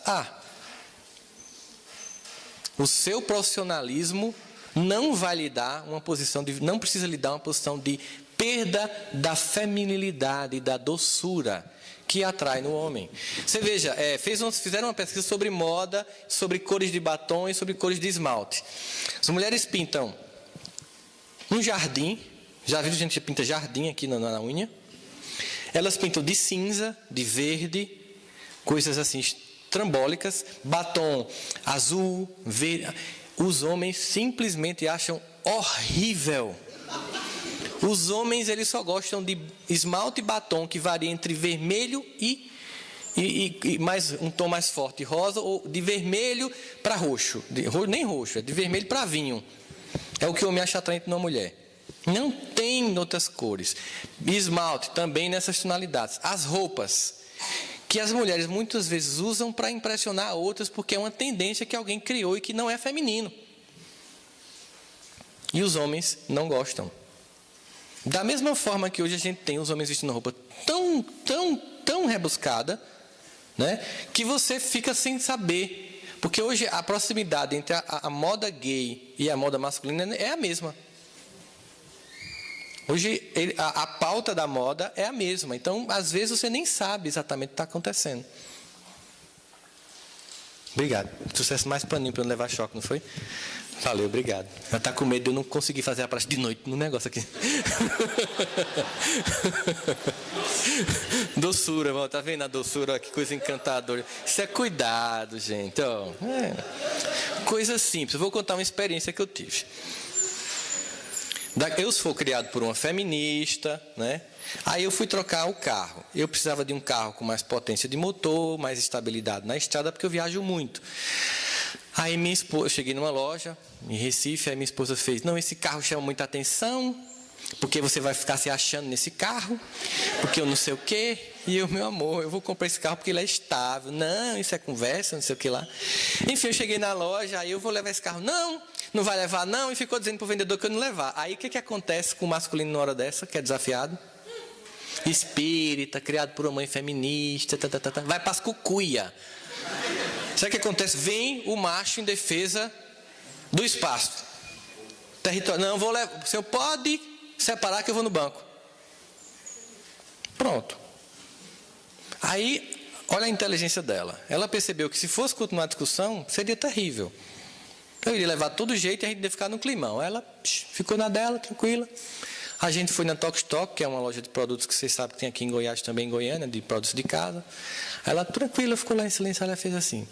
O seu profissionalismo não vai lhe dar uma posição não precisa lhe dar uma posição de perda da feminilidade, da doçura que atrai no homem. Você veja, fizeram uma pesquisa sobre moda, sobre cores de batom e sobre cores de esmalte. As mulheres pintam um jardim. Já viram gente que pinta jardim aqui na unha? Elas pintam de cinza, de verde, coisas assim trambólicas, batom azul, verde. Os homens simplesmente acham horrível. Os homens, eles só gostam de esmalte e batom que varia entre vermelho e mais, um tom mais forte, rosa, ou de vermelho para roxo. Nem roxo, é de vermelho para vinho. É o que o homem acha atraente numa mulher. Não tem outras cores. Esmalte também nessas tonalidades. As roupas que as mulheres muitas vezes usam para impressionar outras, porque é uma tendência que alguém criou e que não é feminino. E os homens não gostam. Da mesma forma que hoje a gente tem os homens vestindo roupa tão rebuscada, né, que você fica sem saber. Porque hoje a proximidade entre a moda gay e a moda masculina é a mesma. Hoje a pauta da moda é a mesma. Então, às vezes, você nem sabe exatamente o que está acontecendo. Obrigado. Sucesso mais paninho para não levar choque, não foi? Valeu, obrigado. Ela está com medo de eu não conseguir fazer a prática de noite no negócio aqui. Doçura, irmão. Tá vendo a doçura? Ó, que coisa encantadora. Isso é cuidado, gente. Ó, coisa simples. Eu vou contar uma experiência que eu tive. Eu fui criado por uma feminista, né? Aí eu fui trocar o carro. Eu precisava de um carro com mais potência de motor, mais estabilidade na estrada, porque eu viajo muito. Aí minha esposa, eu cheguei numa loja em Recife, aí minha esposa fez, não, esse carro chama muita atenção, porque você vai ficar se achando nesse carro, porque eu não sei o quê. E eu, meu amor, eu vou comprar esse carro porque ele é estável. Não, isso é conversa, não sei o que lá. Enfim, eu cheguei na loja, aí eu vou levar esse carro. Não vai levar não, e ficou dizendo para o vendedor que eu não levar. Aí o que acontece com o masculino na hora dessa, que é desafiado? Espírita, criado por uma mãe feminista, vai para as cucuia. Sabe o que acontece? Vem o macho em defesa do espaço. Território. Não, vou levar. O senhor pode separar que eu vou no banco. Pronto. Aí, olha a inteligência dela. Ela percebeu que se fosse continuar a discussão, seria terrível. Eu iria levar todo jeito e a gente ia ficar no climão. Ela ficou na dela, tranquila. A gente foi na Tox Tok, que é uma loja de produtos que vocês sabem que tem aqui em Goiás, também em Goiânia, de produtos de casa. Ela, tranquila, ficou lá em silêncio, ela fez assim: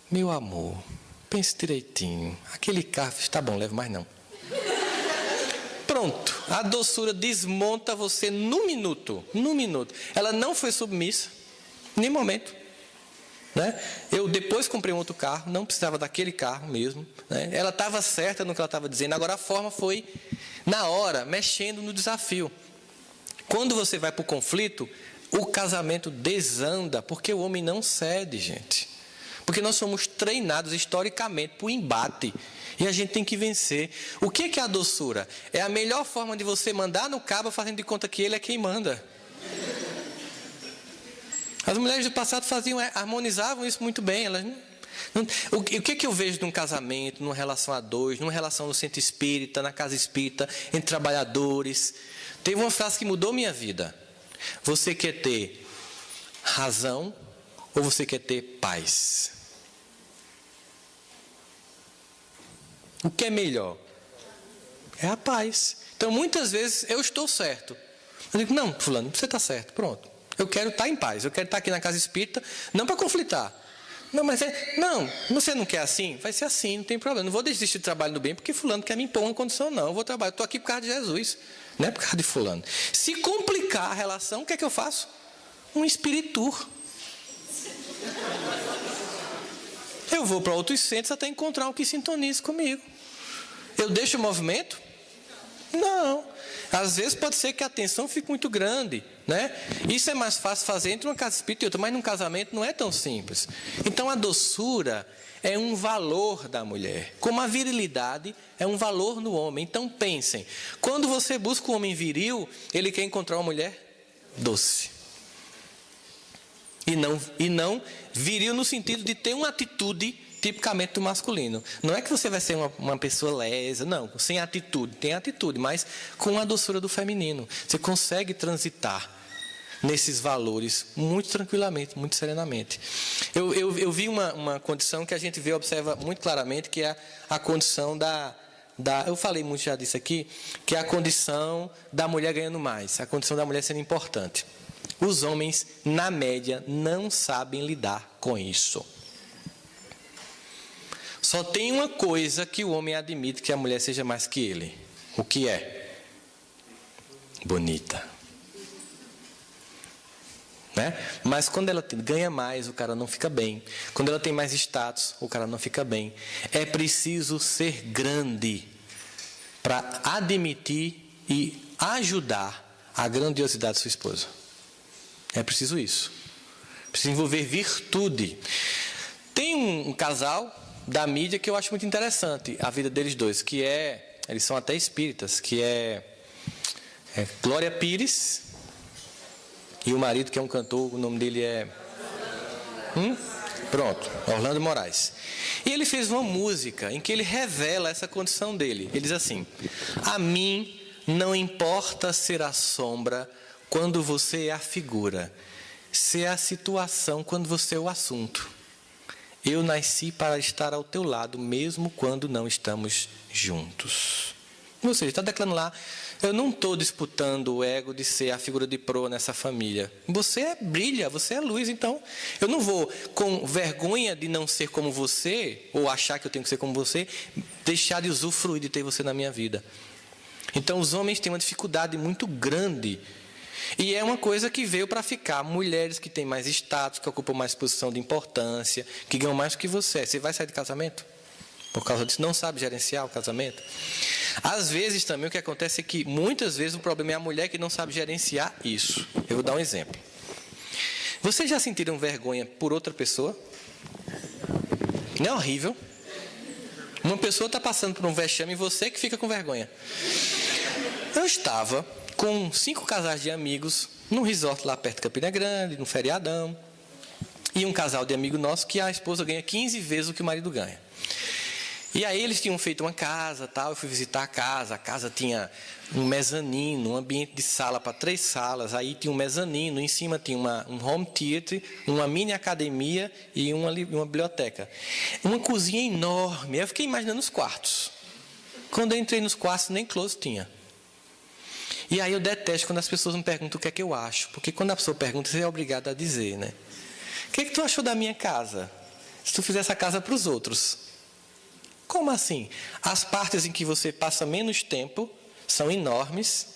meu amor, pense direitinho, aquele carro, está bom, leve mais não. Pronto, a doçura desmonta você num minuto. Ela não foi submissa, em nenhum momento. Né? Eu depois comprei um outro carro, não precisava daquele carro mesmo. Né? Ela estava certa no que ela estava dizendo, agora a forma foi, na hora, mexendo no desafio. Quando você vai para o conflito, o casamento desanda, porque o homem não cede, gente. Porque nós somos treinados historicamente para o embate. E a gente tem que vencer. O que é a doçura? É a melhor forma de você mandar no cabo, fazendo de conta que ele é quem manda. As mulheres do passado harmonizavam isso muito bem. Elas o que eu vejo num casamento, numa relação a dois, numa relação no centro espírita, na casa espírita, entre trabalhadores? Teve uma frase que mudou minha vida. Você quer ter razão ou você quer ter paz? O que é melhor? É a paz. Então, muitas vezes, eu estou certo. Eu digo, não, fulano, você está certo, pronto. Eu quero estar em paz, eu quero estar aqui na casa espírita, não para conflitar. Não, mas não, você não quer assim? Vai ser assim, não tem problema. Não vou desistir do trabalho do bem porque fulano quer me impor uma condição, não. Eu vou trabalhar, estou aqui por causa de Jesus, não é por causa de fulano. Se complicar a relação, o que é que eu faço? Um espiritur. Eu vou para outros centros até encontrar um que sintonize comigo. Eu deixo o movimento? Não. Às vezes pode ser que a tensão fique muito grande, né? Isso é mais fácil fazer entre uma casa espírita e outra, mas num casamento não é tão simples. Então a doçura é um valor da mulher, como a virilidade é um valor no homem. Então pensem, quando você busca um homem viril, ele quer encontrar uma mulher doce. E não viril no sentido de ter uma atitude tipicamente do masculino. Não é que você vai ser uma pessoa lesa, não, sem atitude. Tem atitude, mas com a doçura do feminino. Você consegue transitar nesses valores muito tranquilamente, muito serenamente. Eu vi uma condição que a gente observa muito claramente, que é a condição eu falei muito já disso aqui, que é a condição da mulher ganhando mais, a condição da mulher sendo importante. Os homens, na média, não sabem lidar com isso. Só tem uma coisa que o homem admite, que a mulher seja mais que ele. O que é? Bonita. Né? Mas quando ela ganha mais, o cara não fica bem. Quando ela tem mais status, o cara não fica bem. É preciso ser grande para admitir e ajudar a grandiosidade de sua esposa. É preciso isso. Precisa envolver virtude. Tem um casal da mídia que eu acho muito interessante, a vida deles dois, que eles são até espíritas, que é Glória Pires e o marido, que é um cantor, o nome dele é... Pronto, Orlando Moraes. E ele fez uma música em que ele revela essa condição dele. Ele diz assim: a mim não importa ser a sombra quando você é a figura, ser a situação quando você é o assunto. Eu nasci para estar ao teu lado, mesmo quando não estamos juntos. Ou seja, está declarando lá, eu não estou disputando o ego de ser a figura de proa nessa família. Você brilha, você é luz, então eu não vou, com vergonha de não ser como você, ou achar que eu tenho que ser como você, deixar de usufruir de ter você na minha vida. Então os homens têm uma dificuldade muito grande. E é uma coisa que veio para ficar. Mulheres que têm mais status, que ocupam mais posição de importância, que ganham mais do que você. Você vai sair de casamento? Por causa disso, não sabe gerenciar o casamento? Às vezes também o que acontece é que, muitas vezes, o problema é a mulher que não sabe gerenciar isso. Eu vou dar um exemplo. Vocês já sentiram vergonha por outra pessoa? Não é horrível? Uma pessoa está passando por um vexame e você que fica com vergonha. Eu estava com 5 casais de amigos num resort lá perto de Campina Grande, num feriadão. E um casal de amigo nosso que a esposa ganha 15 vezes o que o marido ganha. E aí eles tinham feito uma casa, tal, eu fui visitar a casa tinha um mezanino, um ambiente de sala para 3 salas, aí tinha um mezanino, em cima tinha um home theater, uma mini academia e uma biblioteca. Uma cozinha enorme, eu fiquei imaginando os quartos. Quando eu entrei nos quartos, nem closet tinha. E aí eu detesto quando as pessoas me perguntam o que é que eu acho. Porque quando a pessoa pergunta, você é obrigado a dizer, né? O que é que tu achou da minha casa? Se tu fizesse a casa para os outros. Como assim? As partes em que você passa menos tempo são enormes.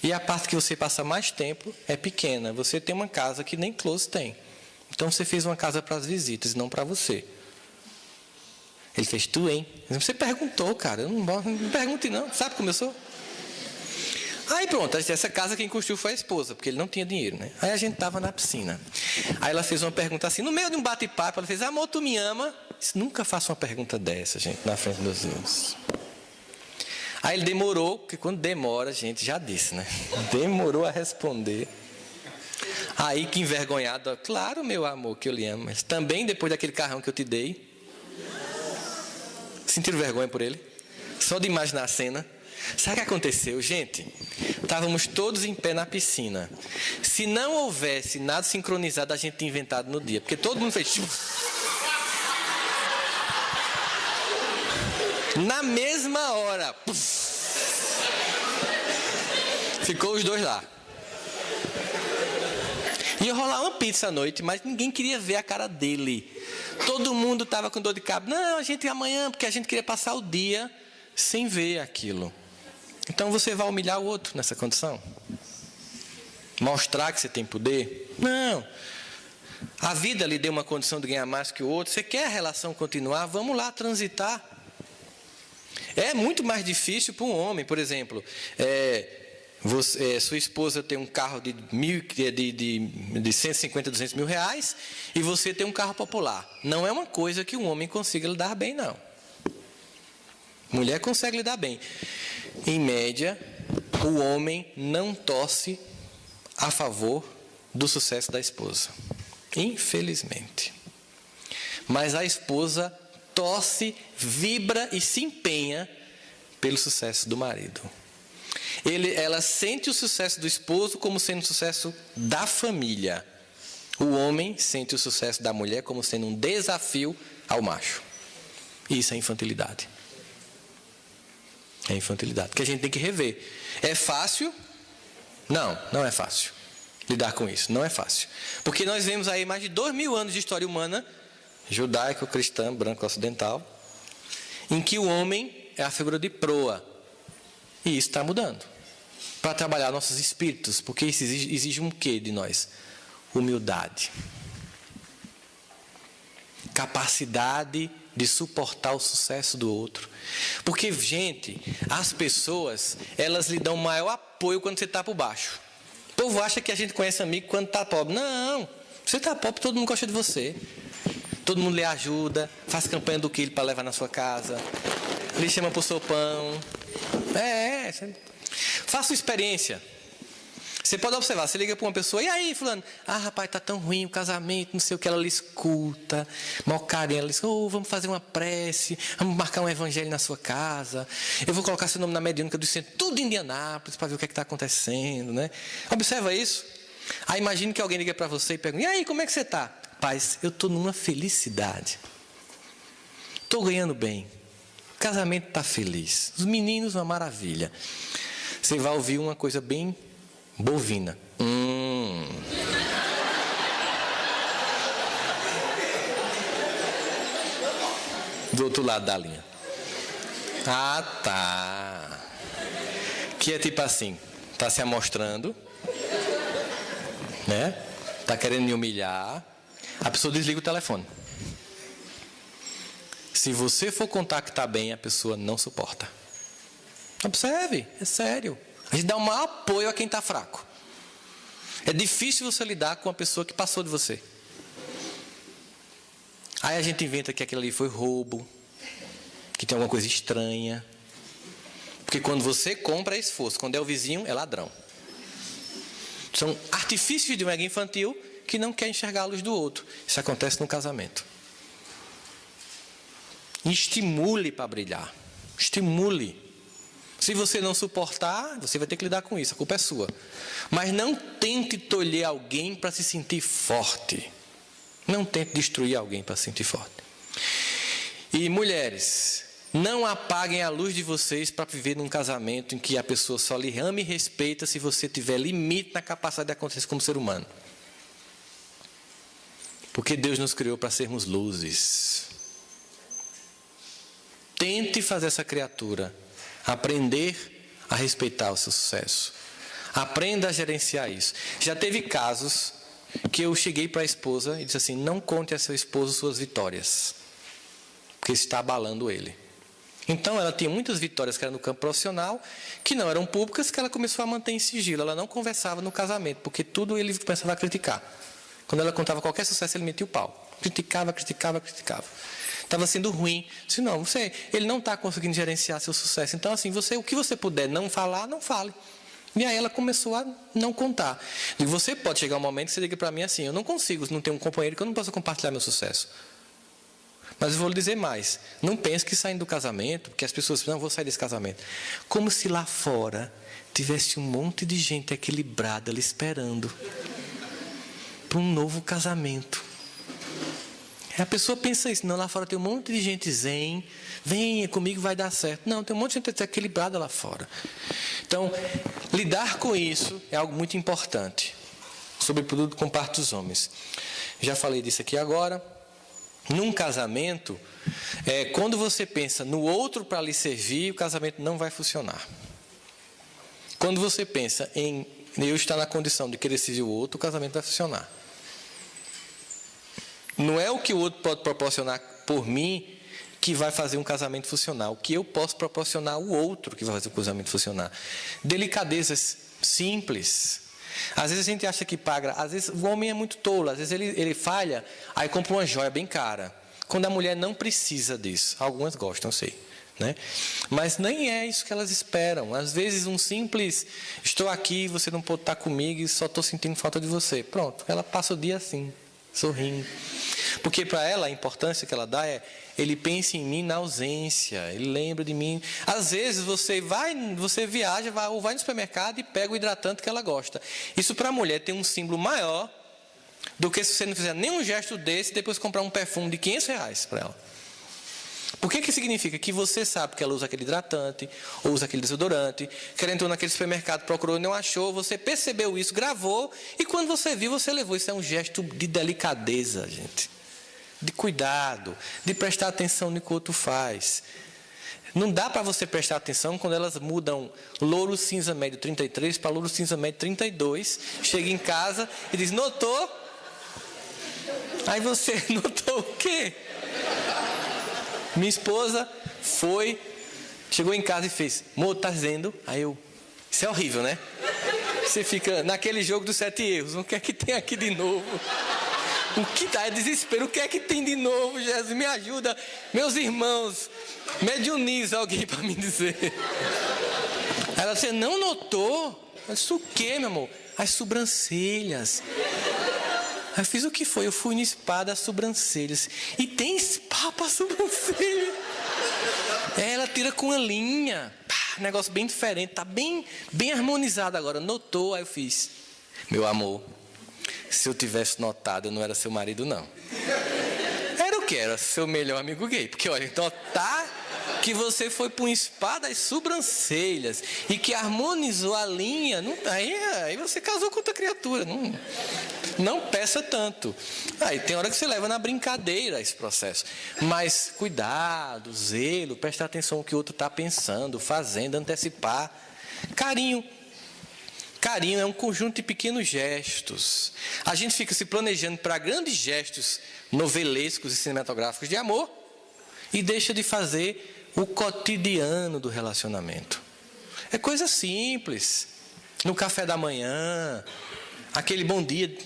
E a parte que você passa mais tempo é pequena. Você tem uma casa que nem close tem. Então você fez uma casa para as visitas, não para você. Ele fez, tu, hein? Você perguntou, cara. Eu não pergunte, não. Sabe como eu sou? Aí pronto, essa casa quem construiu foi a esposa, porque ele não tinha dinheiro, né? Aí a gente estava na piscina. Aí ela fez uma pergunta assim, no meio de um bate-papo, ela fez, amor, tu me ama? Nunca faço uma pergunta dessa, gente, na frente dos outros. Aí ele demorou, porque quando demora, a gente já disse, né? Demorou a responder. Aí que envergonhado, claro, meu amor, que eu lhe amo, mas também depois daquele carrão que eu te dei. Sentiram vergonha por ele? Só de imaginar a cena. Sabe o que aconteceu, gente? Estávamos todos em pé na piscina. Se não houvesse nada sincronizado, a gente tinha inventado no dia. Porque todo mundo fez... Na mesma hora. Ficou os dois lá. Ia rolar uma pizza à noite, mas ninguém queria ver a cara dele. Todo mundo estava com dor de cabeça. Não, a gente amanhã, porque a gente queria passar o dia sem ver aquilo. Então você vai humilhar o outro nessa condição? Mostrar que você tem poder? Não. A vida lhe deu uma condição de ganhar mais que o outro. Você quer a relação continuar? Vamos lá transitar. É muito mais difícil para um homem, por exemplo. Sua esposa tem um carro de 150, 200 mil reais e você tem um carro popular. Não é uma coisa que um homem consiga lidar bem, não. Mulher consegue lidar bem. Em média, o homem não torce a favor do sucesso da esposa. Infelizmente. Mas a esposa torce, vibra e se empenha pelo sucesso do marido. Ela sente o sucesso do esposo como sendo o sucesso da família. O homem sente o sucesso da mulher como sendo um desafio ao macho. Isso é infantilidade. É infantilidade, que a gente tem que rever. É fácil? Não, não é fácil lidar com isso, não é fácil. Porque nós vemos aí mais de 2000 anos de história humana, judaico-cristã, branco-ocidental, em que o homem é a figura de proa. E isso está mudando. Para trabalhar nossos espíritos, porque isso exige um quê de nós? Humildade. Capacidade de suportar o sucesso do outro. Porque, gente, as pessoas, elas lhe dão maior apoio quando você está por baixo. O povo acha que a gente conhece amigo quando está pobre. Não, você está pobre, todo mundo gosta de você. Todo mundo lhe ajuda, faz campanha do quilo para levar na sua casa, lhe chama para o sopão. Faça uma experiência. Você pode observar, você liga para uma pessoa, e aí, fulano? Ah, rapaz, está tão ruim o casamento, não sei o que, ela lhe escuta, mal carinho, ela diz, vamos fazer uma prece, vamos marcar um evangelho na sua casa, eu vou colocar seu nome na mediúnica do centro, tudo em Indianápolis, para ver o que está acontecendo, né? Observa isso. Aí imagine que alguém liga para você e pergunta, e aí, como é que você está? Paz, eu estou numa felicidade, estou ganhando bem, o casamento está feliz, os meninos uma maravilha. Você vai ouvir uma coisa bem bovina. Do outro lado da linha. Ah, tá. Que é tipo assim, está se amostrando, né? Está querendo me humilhar. A pessoa desliga o telefone. Se você for contactar bem, a pessoa não suporta. Observe, é sério. A gente dá o maior apoio a quem está fraco. É difícil você lidar com uma pessoa que passou de você. Aí a gente inventa que aquilo ali foi roubo, que tem alguma coisa estranha. Porque quando você compra é esforço, quando é o vizinho é ladrão. São artifícios de um ego infantil que não quer enxergar a luz do outro. Isso acontece no casamento. Estimule para brilhar. Estimule. Se você não suportar, você vai ter que lidar com isso, a culpa é sua. Mas não tente tolher alguém para se sentir forte. Não tente destruir alguém para se sentir forte. E mulheres, Não apaguem a luz de vocês para viver num casamento em que a pessoa só lhe ama e respeita se você tiver limite na capacidade de acontecer como ser humano. Porque Deus nos criou para sermos luzes. Tente fazer essa criatura aprender a respeitar o seu sucesso. Aprenda a gerenciar isso. Já teve casos que eu cheguei para a esposa e disse assim: não conte a seu esposo suas vitórias, porque isso está abalando ele. Então ela tinha muitas vitórias que eram no campo profissional, que não eram públicas, que ela começou a manter em sigilo. Ela não conversava no casamento, porque tudo ele começava a criticar. Quando ela contava qualquer sucesso, ele metia o pau. Criticava. Estava sendo ruim. Disse: não, ele não está conseguindo gerenciar seu sucesso. Então, assim, o que você puder não falar, não fale. E aí ela começou a não contar. E você pode chegar um momento que você diga para mim assim: eu não consigo, não tenho um companheiro que eu não possa compartilhar meu sucesso. Mas eu vou lhe dizer mais: não pense que saindo do casamento, porque as pessoas dizem: não, vou sair desse casamento. Como se lá fora tivesse um monte de gente equilibrada ali esperando para um novo casamento. A pessoa pensa isso: não, lá fora tem um monte de gente zen, venha comigo, vai dar certo. Não, tem um monte de gente equilibrada lá fora. Então, lidar com isso é algo muito importante, sobretudo com parte dos homens. Já falei disso aqui agora. Num casamento, quando você pensa no outro para lhe servir, o casamento não vai funcionar. Quando você pensa em eu estar na condição de querer servir o outro, o casamento vai funcionar. Não é o que o outro pode proporcionar por mim que vai fazer um casamento funcionar. O que eu posso proporcionar ao outro que vai fazer o casamento funcionar. Delicadezas simples. Às vezes a gente acha que paga, às vezes o homem é muito tolo, às vezes ele falha, aí compra uma joia bem cara. Quando a mulher não precisa disso. Algumas gostam, eu sei, né? Mas nem é isso que elas esperam. Às vezes um simples: estou aqui, você não pode estar comigo e só estou sentindo falta de você. Pronto, ela passa o dia assim, sorrindo. Porque para ela a importância que ela dá é: ele pensa em mim na ausência, ele lembra de mim. Às vezes você viaja ou vai no supermercado e pega o hidratante que ela gosta. Isso para a mulher tem um símbolo maior do que se você não fizer nenhum gesto desse e depois comprar um perfume de R$500 para ela. Por que significa? Que você sabe que ela usa aquele hidratante, ou usa aquele desodorante, que ela entrou naquele supermercado, procurou e não achou, você percebeu isso, gravou, e quando você viu, você levou. Isso é um gesto de delicadeza, gente. De cuidado, de prestar atenção no que o outro faz. Não dá para você prestar atenção quando elas mudam louro cinza médio 33 para louro cinza médio 32, chega em casa e diz: notou? Aí você: notou o quê? Minha esposa chegou em casa e fez: amor, tá dizendo? Aí eu: isso é horrível, né? Você fica naquele jogo dos 7 erros. O que é que tem aqui de novo? O que dá é desespero. O que é que tem de novo, Jesus? Me ajuda. Meus irmãos, mediuniza alguém para me dizer. Ela disse: não notou? Eu disse: o quê, meu amor? As sobrancelhas. Aí eu fiz: o que foi? Eu fui no spa das sobrancelhas. E tem spa para sobrancelha. Ela tira com uma linha. Negócio bem diferente. Tá bem harmonizado agora. Notou? Aí eu fiz: meu amor, se eu tivesse notado, eu não era seu marido, não. Era o que? Era seu melhor amigo gay. Porque, olha, notar que você foi para um spa das sobrancelhas e que harmonizou a linha, aí você casou com outra criatura. Não peça tanto. Aí tem hora que você leva na brincadeira esse processo. Mas cuidado, zelo, prestar atenção no que o outro está pensando, fazendo, antecipar. Carinho. Carinho é um conjunto de pequenos gestos. A gente fica se planejando para grandes gestos novelescos e cinematográficos de amor e deixa de fazer o cotidiano do relacionamento. É coisa simples. No café da manhã, aquele bom dia.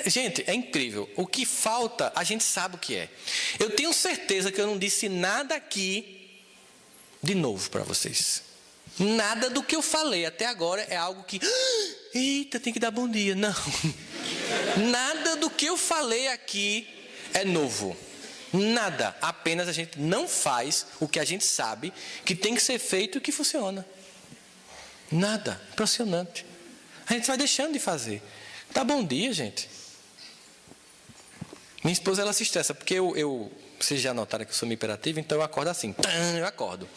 Gente, é incrível. O que falta, a gente sabe o que é. Eu tenho certeza que eu não disse nada aqui de novo para vocês. Nada do que eu falei até agora é algo que... eita, tem que dar bom dia. Não. Nada do que eu falei aqui é novo. Nada. Apenas a gente não faz o que a gente sabe que tem que ser feito e que funciona. Nada. Impressionante. A gente vai deixando de fazer. Dá bom dia, gente. Minha esposa, ela se estressa porque eu vocês já notaram que eu sou meio hiperativo, então eu acordo assim. Eu acordo.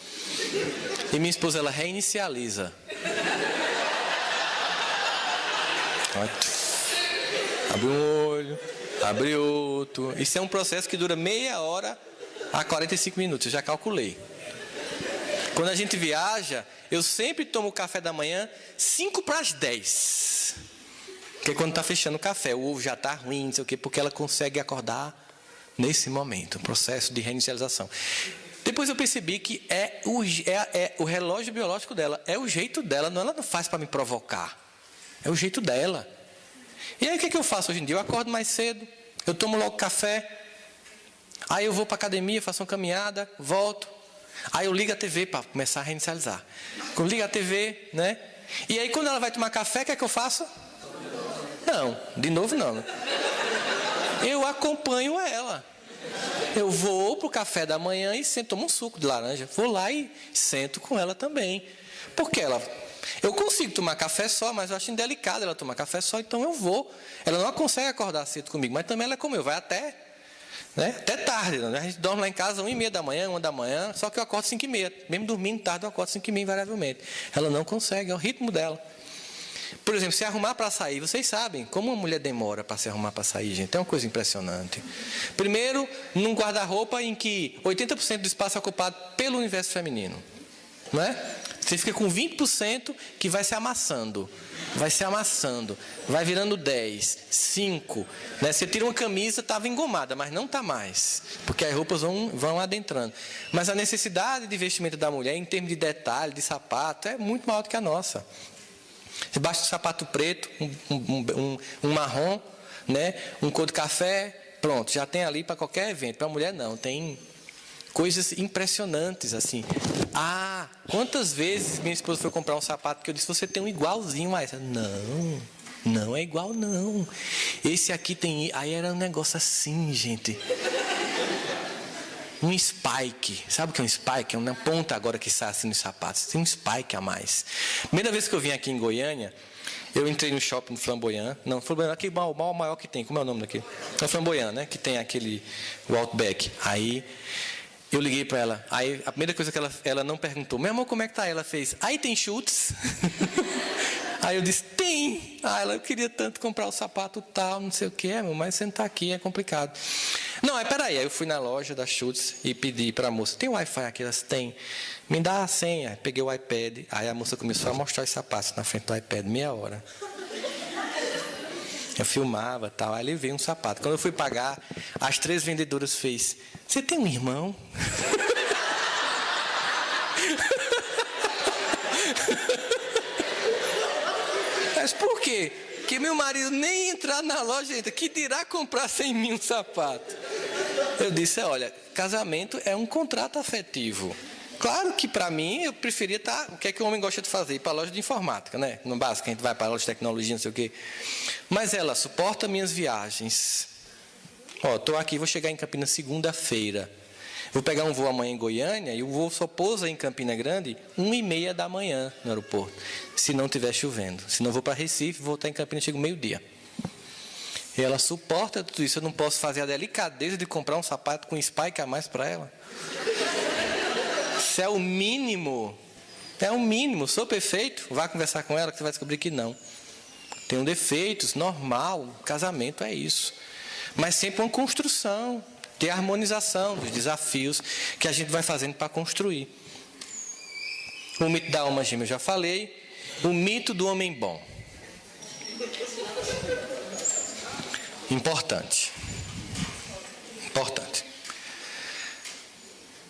E minha esposa, ela reinicializa. Abre um olho, abre outro. Isso é um processo que dura meia hora a 45 minutos, eu já calculei. Quando a gente viaja, eu sempre tomo o café da manhã 5 para as 10. Porque quando está fechando o café, o ovo já está ruim, não sei o quê, porque ela consegue acordar nesse momento, um processo de reinicialização. Depois eu percebi que é o relógio biológico dela, é o jeito dela, ela não faz para me provocar, é o jeito dela. E aí o que eu faço hoje em dia? Eu acordo mais cedo, eu tomo logo café, aí eu vou para a academia, faço uma caminhada, volto, aí eu ligo a TV para começar a reinicializar. Quando ligo a TV, né? E aí quando ela vai tomar café, o que eu faço? Não, de novo não. Eu acompanho ela. Eu vou para o café da manhã e tomo um suco de laranja. Vou lá e sento com ela também. Porque eu consigo tomar café só, mas eu acho indelicado ela tomar café só, então eu vou. Ela não consegue acordar cedo comigo, mas também ela é como eu, vai até tarde. Né? A gente dorme lá em casa 1h30 da manhã, 1 da manhã, só que eu acordo 5h30. Mesmo dormindo tarde, eu acordo 5h30 invariavelmente. Ela não consegue, é o ritmo dela. Por exemplo, se arrumar para sair, vocês sabem como uma mulher demora para se arrumar para sair, gente. É uma coisa impressionante. Primeiro, num guarda-roupa em que 80% do espaço é ocupado pelo universo feminino. Não é? Você fica com 20% que vai se amassando. Vai virando 10, 5. Né? Você tira uma camisa, estava engomada, mas não está mais. Porque as roupas vão adentrando. Mas a necessidade de vestimenta da mulher, em termos de detalhe, de sapato, é muito maior do que a nossa. Você basta um sapato preto, um marrom, né? Um cor de café, pronto, já tem ali para qualquer evento. Para a mulher não, tem coisas impressionantes assim. Quantas vezes minha esposa foi comprar um sapato que eu disse, você tem um igualzinho a essa? Não é igual não. Esse aqui tem, aí era um negócio assim, gente. Um spike, sabe o que é um spike? É uma ponta agora que sai assim nos sapatos. Tem um spike a mais. Primeira vez que eu vim aqui em Goiânia, eu entrei no shopping do Flamboyant. Não, Flamboyant, aquele o maior que tem. Como é o nome daqui? É o Flamboyant, né? Que tem o Outback. Aí eu liguei para ela. Aí a primeira coisa que ela não perguntou, meu amor, como é que tá? Ela fez, aí tem chutes? Aí eu disse, tem. Eu queria tanto comprar o sapato tal, não sei o que, mas sentar aqui é complicado. Não, peraí. Aí eu fui na loja da Schutz e pedi para a moça, tem Wi-Fi aqui? Elas têm. Me dá a senha. Peguei o iPad. Aí a moça começou a mostrar os sapatos na frente do iPad, meia hora. Eu filmava e tal. Aí levei um sapato. Quando eu fui pagar, as 3 vendedoras fez, você tem um irmão? Mas por quê? Porque meu marido nem entrar na loja ainda, que dirá comprar 100 mil um sapato. Eu disse, olha, casamento é um contrato afetivo. Claro que para mim, eu preferia estar... O que é que o homem gosta de fazer? Ir para a loja de informática, né? No básico, a gente vai para a loja de tecnologia, não sei o quê. Mas ela suporta minhas viagens. Estou aqui, vou chegar em Campinas segunda-feira. Vou pegar um voo amanhã em Goiânia e o voo só pousa em Campina Grande 1h30 da manhã no aeroporto, se não estiver chovendo. Se não vou para Recife, vou estar em Campinas, chego meio-dia. E ela suporta tudo isso. Eu não posso fazer a delicadeza de comprar um sapato com spike a mais para ela. Isso é o mínimo. É o mínimo. Sou perfeito? Vá conversar com ela que você vai descobrir que não. Tem defeitos, normal. Casamento é isso. Mas sempre uma construção. Ter harmonização dos desafios que a gente vai fazendo para construir. O mito da alma gêmea eu já falei. O mito do homem bom. Importante.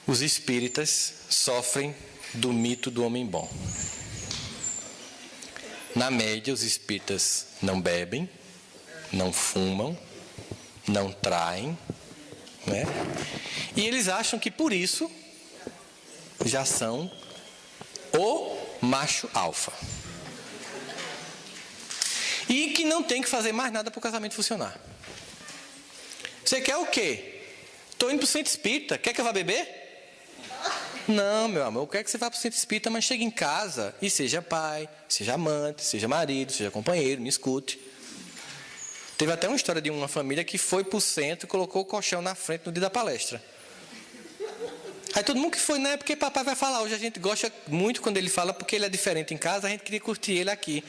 Os espíritas sofrem do mito do homem bom. Na média, os espíritas não bebem, não fumam, não traem, né? E eles acham que por isso já são o macho alfa. E que não tem que fazer mais nada para o casamento funcionar. Você quer o quê? Estou indo para o centro espírita, quer que eu vá beber? Não, meu amor, eu quero que você vá para o centro espírita, mas chegue em casa e seja pai, seja amante, seja marido, seja companheiro, me escute. Teve até uma história de uma família que foi para o centro e colocou o colchão na frente no dia da palestra. Aí todo mundo que foi, não é porque papai vai falar. Hoje a gente gosta muito quando ele fala, porque ele é diferente em casa, a gente queria curtir ele aqui.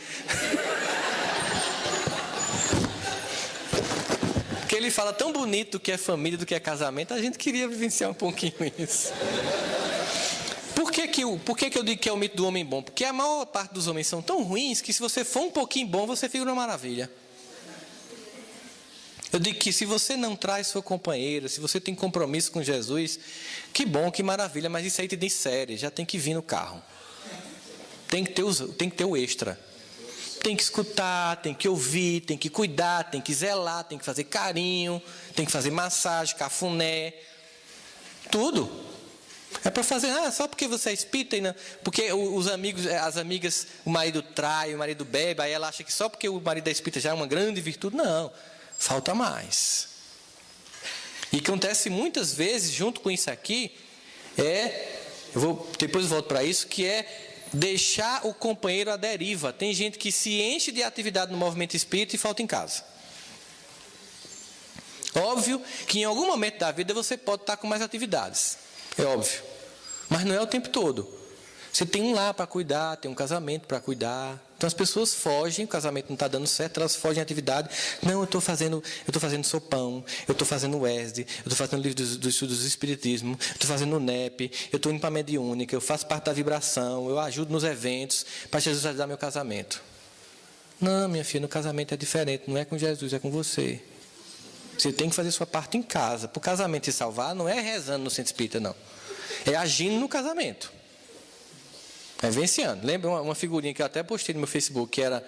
Porque ele fala tão bonito do que é família, do que é casamento, a gente queria vivenciar um pouquinho isso. Por que eu digo que é o mito do homem bom? Porque a maior parte dos homens são tão ruins que se você for um pouquinho bom, você fica uma maravilha. Eu digo que se você não traz sua companheira, se você tem compromisso com Jesus, que bom, que maravilha, mas isso aí tem série, já tem que vir no carro. Tem que ter o extra. Tem que escutar, tem que ouvir, tem que cuidar, tem que zelar, tem que fazer carinho, tem que fazer massagem, cafuné, tudo. É para fazer, só porque você é espírita, e não, porque os amigos, as amigas, o marido trai, o marido bebe, aí ela acha que só porque o marido é espírita já é uma grande virtude. Não, falta mais. E acontece muitas vezes, junto com isso aqui, depois eu volto para isso, que é deixar o companheiro à deriva. Tem gente que se enche de atividade no movimento espírita e falta em casa. Óbvio que em algum momento da vida você pode estar com mais atividades. É óbvio. Mas não é o tempo todo. Você tem um lar para cuidar, tem um casamento para cuidar. Então as pessoas fogem, o casamento não está dando certo, elas fogem à atividade. Não, eu estou fazendo sopão, eu estou fazendo WESD, eu estou fazendo livro dos estudos do Espiritismo, eu estou fazendo o NEP, eu estou indo para a mediúnica, eu faço parte da vibração, eu ajudo nos eventos para Jesus ajudar meu casamento. Não, minha filha, no casamento é diferente, não é com Jesus, é com você. Você tem que fazer sua parte em casa. Para o casamento se salvar, não é rezando no centro espírita, não. É agindo no casamento. É venciando. Lembra uma figurinha que eu até postei no meu Facebook, que era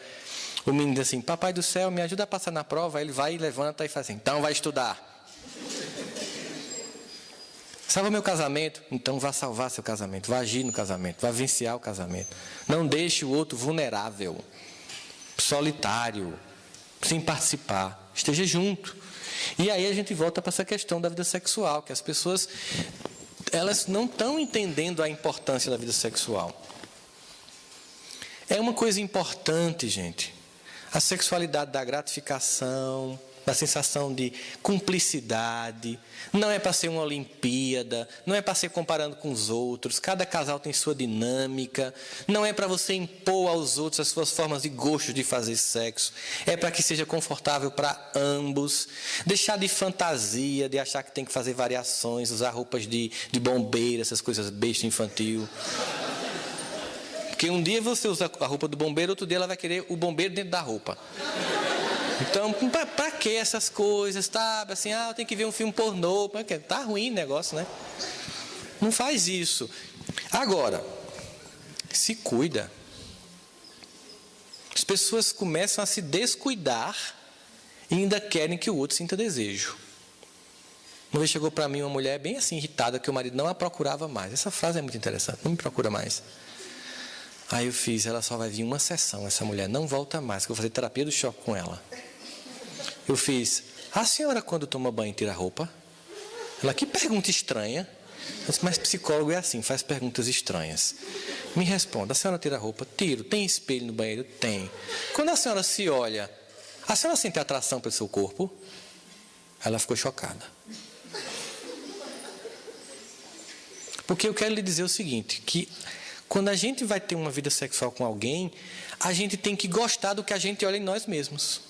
o menino assim, papai do céu, me ajuda a passar na prova. Aí ele vai, levanta e faz assim, então vai estudar. Salva meu casamento, então vá salvar seu casamento, vá agir no casamento, vá venciar o casamento. Não deixe o outro vulnerável, solitário, sem participar. Esteja junto. E aí a gente volta para essa questão da vida sexual, que as pessoas, elas não estão entendendo a importância da vida sexual. É uma coisa importante, gente. A sexualidade da gratificação, da sensação de cumplicidade. Não é para ser uma Olimpíada, não é para ser comparando com os outros. Cada casal tem sua dinâmica. Não é para você impor aos outros as suas formas de gosto de fazer sexo. É para que seja confortável para ambos. Deixar de fantasia, de achar que tem que fazer variações, usar roupas de bombeiro, essas coisas besta infantil. Porque um dia você usa a roupa do bombeiro, outro dia ela vai querer o bombeiro dentro da roupa. Então, para que essas coisas, tá? Assim, eu tenho que ver um filme pornô. Tá ruim o negócio, né? Não faz isso. Agora, se cuida. As pessoas começam a se descuidar e ainda querem que o outro sinta desejo. Uma vez chegou para mim uma mulher bem assim, irritada, que o marido não a procurava mais. Essa frase é muito interessante, não me procura mais. Aí eu fiz, ela só vai vir uma sessão, essa mulher não volta mais, que eu vou fazer terapia do choque com ela. Eu fiz, a senhora quando toma banho tira a roupa? Ela, que pergunta estranha. Eu disse, mas psicólogo é assim, faz perguntas estranhas. Me responda, a senhora tira a roupa? Tiro. Tem espelho no banheiro? Tem. Quando a senhora se olha, a senhora sente atração pelo seu corpo? Ela ficou chocada. Porque eu quero lhe dizer o seguinte, que quando a gente vai ter uma vida sexual com alguém, a gente tem que gostar do que a gente olha em nós mesmos.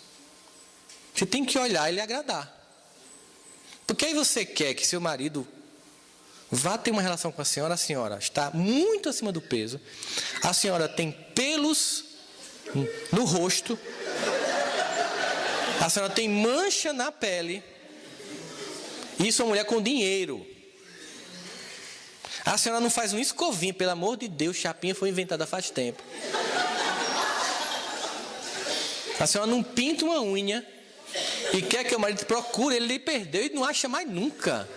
Você tem que olhar e lhe agradar. Porque aí você quer que seu marido vá ter uma relação com a senhora está muito acima do peso, a senhora tem pelos no rosto, a senhora tem mancha na pele, isso é uma mulher com dinheiro. A senhora não faz um escovinho, pelo amor de Deus, chapinha foi inventada faz tempo. A senhora não pinta uma unha e quer que o marido procure, ele lhe perdeu e não acha mais nunca.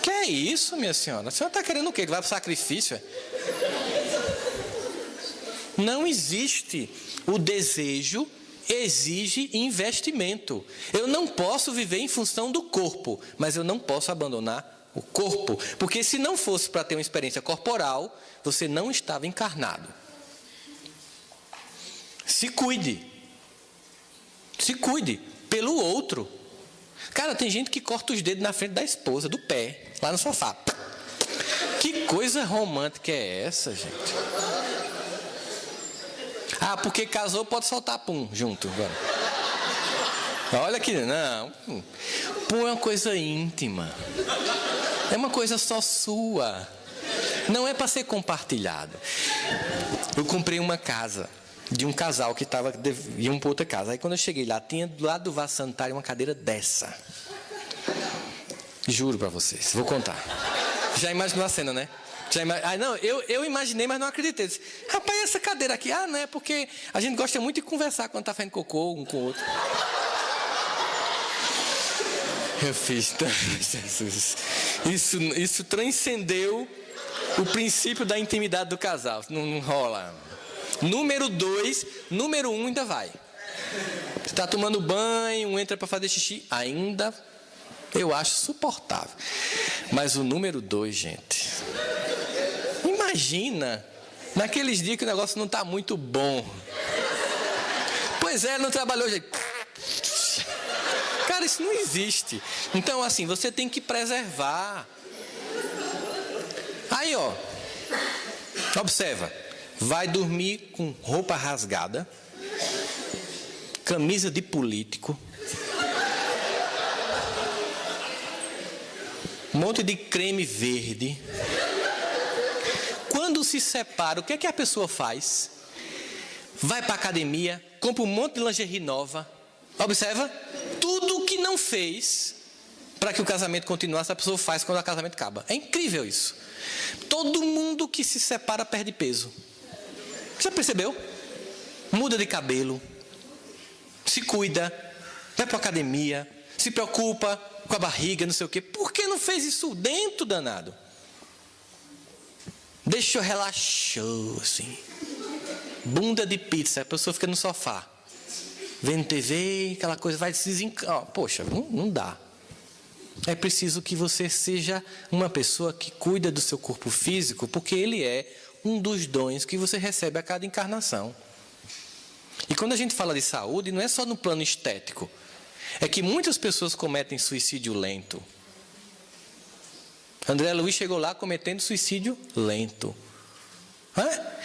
Que é isso, minha senhora? A senhora está querendo o quê? Ele vai para o sacrifício? Não existe. O desejo exige investimento. Eu não posso viver em função do corpo, mas eu não posso abandonar o corpo, porque se não fosse para ter uma experiência corporal, você não estava encarnado. Se cuide pelo outro. Cara, tem gente que corta os dedos na frente da esposa, do pé, lá no sofá. Que coisa romântica é essa, gente? Ah, porque casou, pode soltar pum junto. Vamos. Olha aqui, não. Pum é uma coisa íntima. É uma coisa só sua. Não é para ser compartilhado. Eu comprei uma casa de um casal que iam para outra casa. Aí quando eu cheguei lá, tinha do lado do vaso sanitário uma cadeira dessa. Juro para vocês, vou contar. Já imaginou a cena, né? Não, eu imaginei, mas não acreditei. Disse, rapaz, essa cadeira aqui, não é porque a gente gosta muito de conversar quando está fazendo cocô um com o outro. Eu fiz, Jesus. Isso transcendeu o princípio da intimidade do casal. Não rola. Número 2, número 1 ainda vai. Você está tomando banho, entra para fazer xixi, ainda eu acho suportável. Mas o número 2, gente, imagina, naqueles dias que o negócio não está muito bom. Pois é, não trabalhou, gente. Cara, isso não existe. Então, assim, você tem que preservar. Aí, ó, observa. Vai dormir com roupa rasgada, camisa de político, um monte de creme verde. Quando se separa, o que é que a pessoa faz? Vai para a academia, compra um monte de lingerie nova. Observa, tudo que não fez para que o casamento continuasse, a pessoa faz quando o casamento acaba. É incrível isso. Todo mundo que se separa perde peso. Já percebeu? Muda de cabelo, se cuida, vai para a academia, se preocupa com a barriga, não sei o quê. Por que não fez isso dentro, danado? Deixou, relaxou, assim. Bunda de pizza, a pessoa fica no sofá, vendo TV, aquela coisa vai se desencanar. Poxa, não dá. É preciso que você seja uma pessoa que cuida do seu corpo físico, porque ele é um dos dons que você recebe a cada encarnação. E quando a gente fala de saúde, não é só no plano estético. É que muitas pessoas cometem suicídio lento. André Luiz chegou lá cometendo suicídio lento.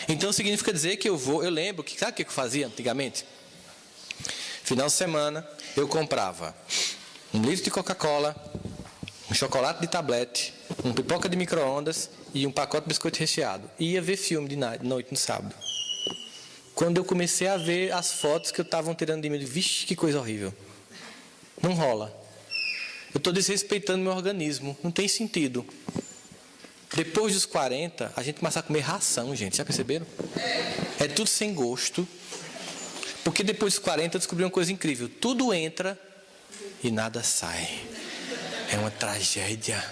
Então significa dizer que eu lembro, sabe o que eu fazia antigamente? Final de semana, eu comprava 1 litro de Coca-Cola, um chocolate de tablete, uma pipoca de micro-ondas e um pacote de biscoito recheado. E ia ver filme de noite no sábado. Quando eu comecei a ver as fotos que eu estavam tirando de mim, vixe, que coisa horrível. Não rola. Eu estou desrespeitando meu organismo. Não tem sentido. Depois dos 40, a gente começa a comer ração, gente. Já perceberam? É tudo sem gosto. Porque depois dos 40 eu descobri uma coisa incrível. Tudo entra e nada sai. É uma tragédia.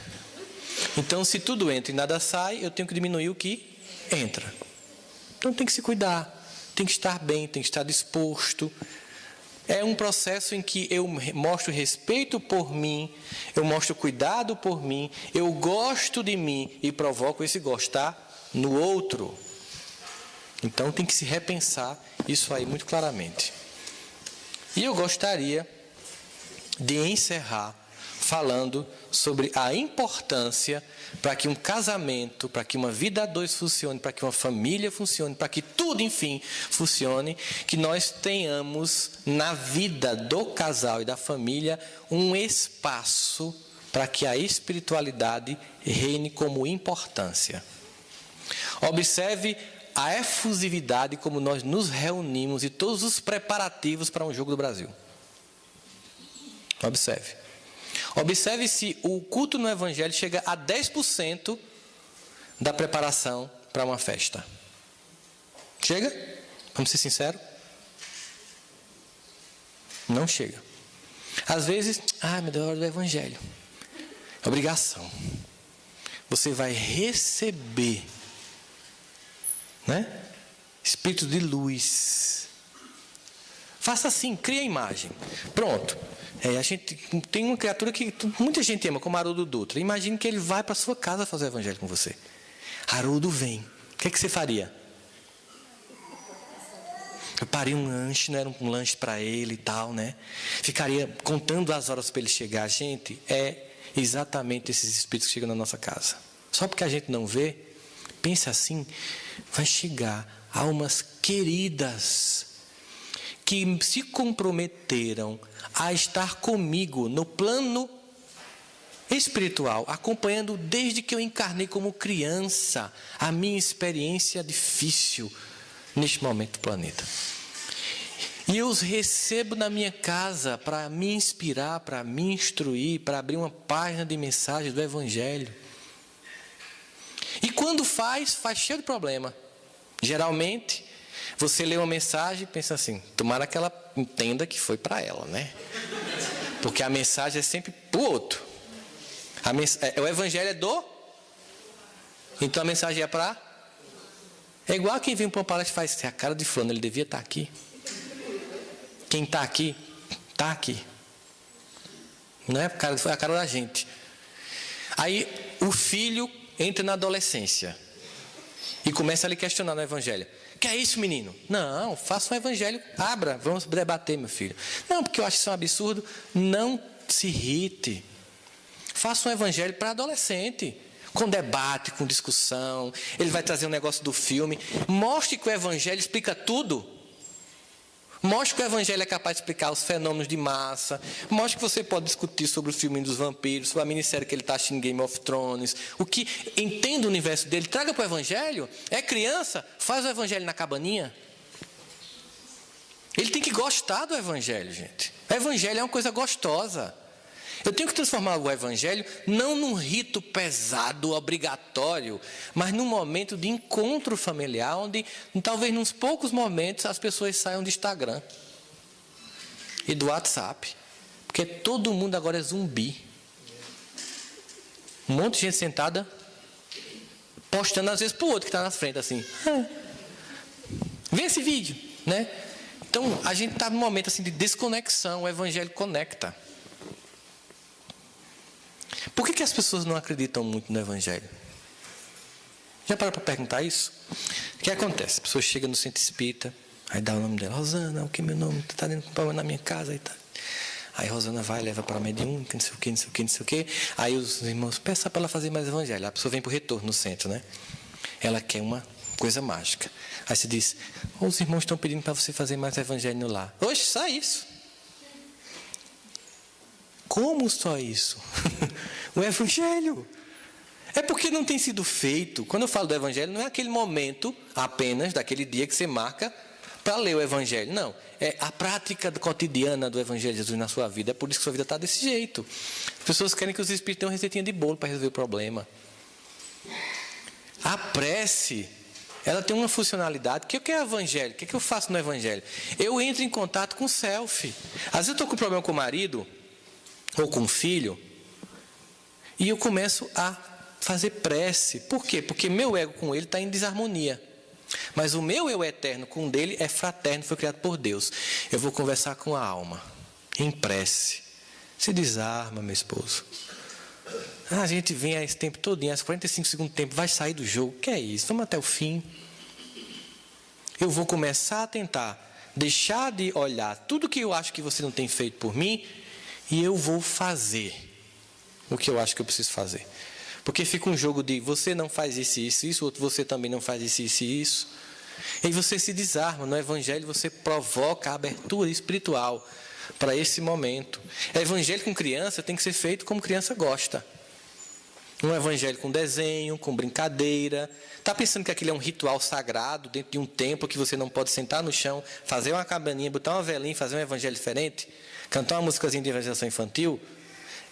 Então, se tudo entra e nada sai, eu tenho que diminuir o que entra. Então, tem que se cuidar. Tem que estar bem, tem que estar disposto. É um processo em que eu mostro respeito por mim, eu mostro cuidado por mim, eu gosto de mim e provoco esse gostar no outro. Então tem que se repensar isso aí muito claramente. E eu gostaria de encerrar falando sobre a importância para que um casamento, para que uma vida a dois funcione, para que uma família funcione, para que tudo, enfim, funcione, que nós tenhamos na vida do casal e da família um espaço para que a espiritualidade reine como importância. Observe a efusividade como nós nos reunimos e todos os preparativos para um jogo do Brasil. Observe. Observe se o culto no Evangelho chega a 10% da preparação para uma festa. Chega? Vamos ser sinceros? Não chega. Às vezes, meu Deus, é hora do Evangelho. Obrigação. Você vai receber, né? Espírito de luz. Faça assim, crie a imagem. Pronto. A gente tem uma criatura que muita gente ama, como Haroldo Dutra. Imagine que ele vai para a sua casa fazer o evangelho com você. Haroldo vem. O que é que você faria? Preparei um lanche, não era um lanche para ele e tal, né? Ficaria contando as horas para ele chegar. Gente, é exatamente esses espíritos que chegam na nossa casa. Só porque a gente não vê, pense assim, vai chegar almas queridas que se comprometeram a estar comigo no plano espiritual, acompanhando desde que eu encarnei como criança a minha experiência difícil neste momento do planeta. E eu os recebo na minha casa para me inspirar, para me instruir, para abrir uma página de mensagens do Evangelho. E quando faz cheio de problema. Geralmente, você lê uma mensagem e pensa assim, tomara que ela entenda que foi para ela, né? Porque a mensagem é sempre para o outro. O Evangelho é do... Então a mensagem é para... É igual quem vem para uma palestra e faz assim, a cara de fulano, ele devia estar aqui. Quem está aqui, está aqui. Não é a cara da gente. Aí o filho entra na adolescência e começa a lhe questionar no Evangelho. Que é isso, menino? Não, faça um Evangelho, abra, vamos debater, meu filho. Não, porque eu acho isso um absurdo. Não se irrite. Faça um Evangelho para adolescente. Com debate, com discussão. Ele vai trazer um negócio do filme. Mostre que o Evangelho explica tudo. Mostre que o Evangelho é capaz de explicar os fenômenos de massa. Mostre que você pode discutir sobre o filme dos vampiros, sobre a minissérie que ele está assistindo Game of Thrones. O que entenda o universo dele, traga para o Evangelho. É criança, faz o Evangelho na cabaninha. Ele tem que gostar do Evangelho, gente. O Evangelho é uma coisa gostosa. Eu tenho que transformar o Evangelho não num rito pesado, obrigatório, mas num momento de encontro familiar, onde talvez nos poucos momentos as pessoas saiam do Instagram e do WhatsApp. Porque todo mundo agora é zumbi. Um monte de gente sentada, postando às vezes para o outro que está na frente, assim. Vê esse vídeo, né? Então, a gente está num momento assim, de desconexão, o Evangelho conecta. Por que as pessoas não acreditam muito no Evangelho? Já parou para perguntar isso? O que acontece? A pessoa chega no centro espírita, aí dá o nome dela, Rosana, o que é meu nome? Está dando problema na minha casa e tal. Aí Rosana vai, leva para a mediúnica, que não sei o que, não sei o que, não sei o que. Aí os irmãos peçam para ela fazer mais Evangelho. A pessoa vem para o retorno no centro, né? Ela quer uma coisa mágica. Aí se diz, os irmãos estão pedindo para você fazer mais Evangelho no lar. Oxe, só isso. Como só isso? O Evangelho. É porque não tem sido feito. Quando eu falo do Evangelho, não é aquele momento apenas, daquele dia que você marca para ler o Evangelho. Não. É a prática cotidiana do Evangelho de Jesus na sua vida. É por isso que sua vida está desse jeito. As pessoas querem que os espíritos tenham uma receitinha de bolo para resolver o problema. A prece, ela tem uma funcionalidade. O que é o Evangelho? O que eu faço no Evangelho? Eu entro em contato com o self. Às vezes eu estou com um problema com o marido, ou com o filho, e eu começo a fazer prece. Por quê? Porque meu ego com ele está em desarmonia. Mas o meu eu eterno com o dele é fraterno, foi criado por Deus. Eu vou conversar com a alma, em prece. Se desarma, meu esposo. A gente vem a esse tempo todinho, às 45 segundos do tempo, vai sair do jogo. Que é isso? Vamos até o fim. Eu vou começar a tentar deixar de olhar tudo que eu acho que você não tem feito por mim, e eu vou fazer o que eu acho que eu preciso fazer. Porque fica um jogo de você não faz isso, isso, isso, outro você também não faz isso, isso e isso. E você se desarma. No Evangelho você provoca a abertura espiritual para esse momento. O Evangelho com criança tem que ser feito como criança gosta. Um Evangelho com desenho, com brincadeira. Está pensando que aquilo é um ritual sagrado dentro de um templo que você não pode sentar no chão, fazer uma cabaninha, botar uma velinha e fazer um Evangelho diferente? Cantar uma musicazinha de evangelização infantil?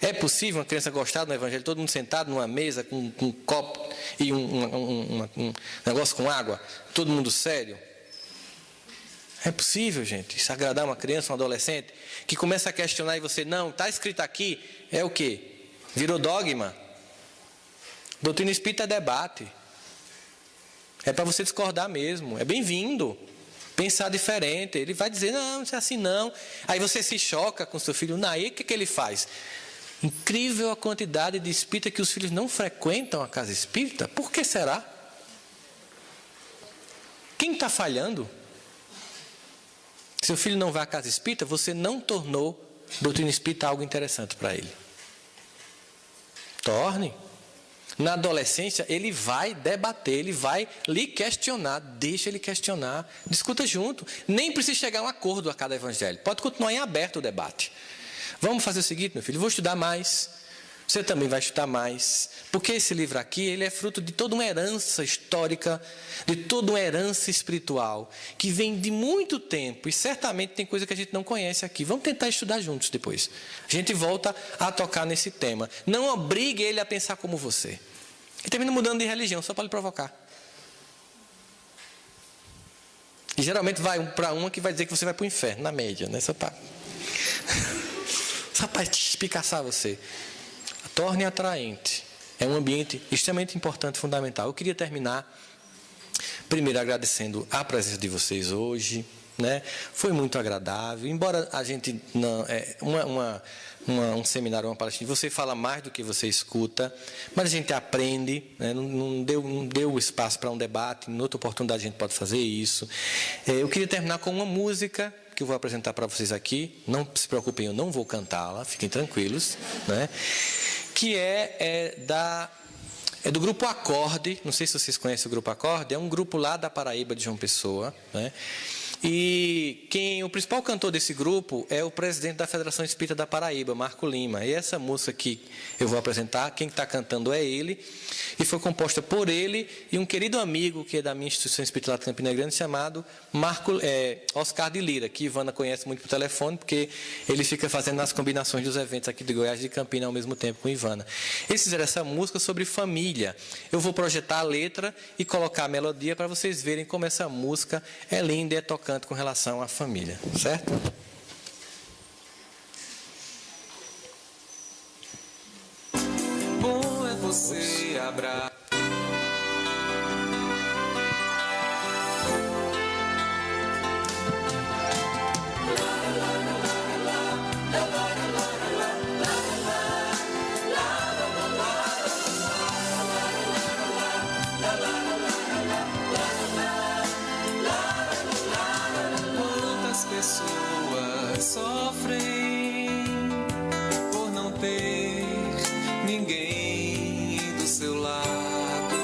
É possível uma criança gostar do Evangelho, todo mundo sentado numa mesa com um copo e um negócio com água? Todo mundo sério? É possível, gente, isso agradar uma criança, um adolescente, que começa a questionar e você, não, está escrito aqui, é o quê? Virou dogma? Doutrina espírita é debate. É para você discordar mesmo, é bem-vindo. Pensar diferente, ele vai dizer, não, isso é assim não. Aí você se choca com seu filho, aí o que ele faz? Incrível a quantidade de espírita que os filhos não frequentam a casa espírita. Por que será? Quem está falhando? Seu filho não vai à casa espírita, você não tornou doutrina espírita algo interessante para ele. Torne. Na adolescência, ele vai debater, ele vai lhe questionar, deixa ele questionar, discuta junto. Nem precisa chegar a um acordo a cada evangelho. Pode continuar em aberto o debate. Vamos fazer o seguinte, meu filho, eu vou estudar mais, você também vai estudar mais, porque esse livro aqui, ele é fruto de toda uma herança histórica, de toda uma herança espiritual, que vem de muito tempo, e certamente tem coisa que a gente não conhece aqui. Vamos tentar estudar juntos depois. A gente volta a tocar nesse tema. Não obrigue ele a pensar como você. E termina mudando de religião, só para lhe provocar. E geralmente vai para uma que vai dizer que você vai para o inferno, na média, né? Só para espicaçar você. Torne atraente. É um ambiente extremamente importante, fundamental. Eu queria terminar, primeiro agradecendo a presença de vocês hoje, né? Foi muito agradável. Embora a gente não um seminário, uma palestra, você fala mais do que você escuta, mas a gente aprende, né? Não deu espaço para um debate. Em outra oportunidade a gente pode fazer isso. Eu queria terminar com uma música que eu vou apresentar para vocês aqui. Não se preocupem, eu não vou cantá-la, fiquem tranquilos, né? Que é do grupo Acorde. Não sei se vocês conhecem o grupo Acorde. É um grupo lá da Paraíba, de João Pessoa, né? E o principal cantor desse grupo é o presidente da Federação Espírita da Paraíba, Marco Lima. E essa música que eu vou apresentar, quem está cantando é ele, e foi composta por ele e um querido amigo que é da minha instituição espírita lá de Campina Grande, chamado Oscar de Lira, que Ivana conhece muito por telefone, porque ele fica fazendo as combinações dos eventos aqui de Goiás e de Campina ao mesmo tempo com Ivana. Eles fizeram essa música sobre família. Eu vou projetar a letra e colocar a melodia para vocês verem como essa música é linda e é tocante com relação à família, certo? Bom é você abraçar. Pessoas sofrem por não ter ninguém do seu lado.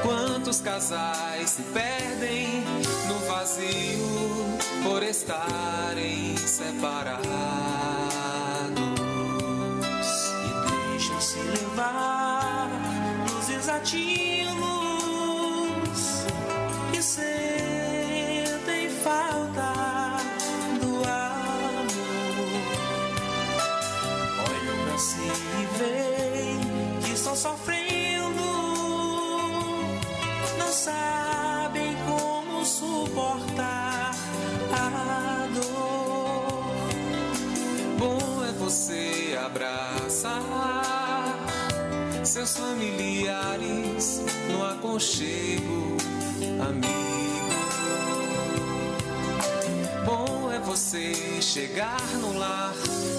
Quantos casais se perdem no vazio por estarem separados e deixam-se levar nos desatinos e sentem falta do amor. Olham pra si e veem que estão sofrendo, não sabem como suportar a dor. Bom é você abraçar seus familiares no aconchego amigo. Bom é você chegar no lar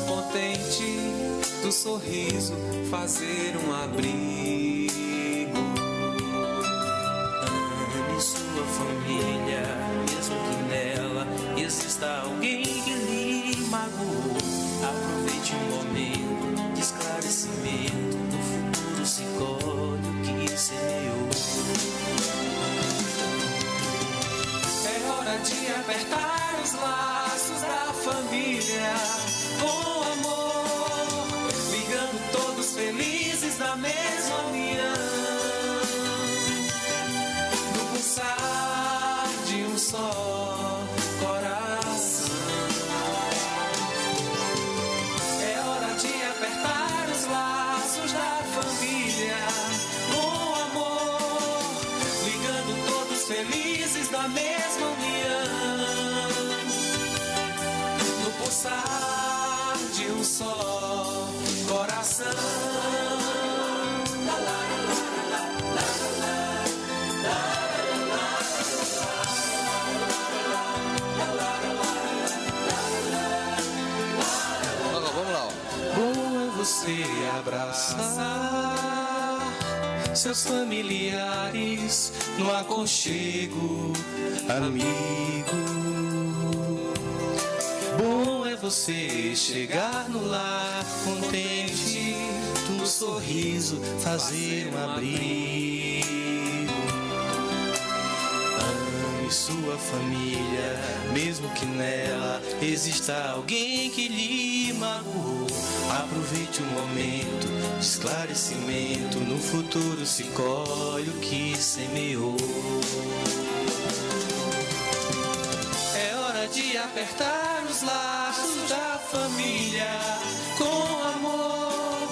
contente, do sorriso fazer um abrigo. Ame sua família, mesmo que nela exista alguém que lhe magoou. Aproveite um momento de esclarecimento, no futuro se colhe o que semeou. É hora de apertar os laços da família com amor, ligando todos felizes da mesma união, no pulsar de um só coração. É hora de apertar os laços da família com amor, ligando todos felizes da mesma união, no pulsar de um só coração. Vamos lá, ó. Bom é você abraçar seus familiares no aconchego, amigo. Bom é você chegar no lar contente, do sorriso fazer um abrigo. Ame sua família, mesmo que nela exista alguém que lhe magoou. Aproveite o momento de esclarecimento, no futuro se colhe o que semeou. É hora de apertar os laços da família com amor,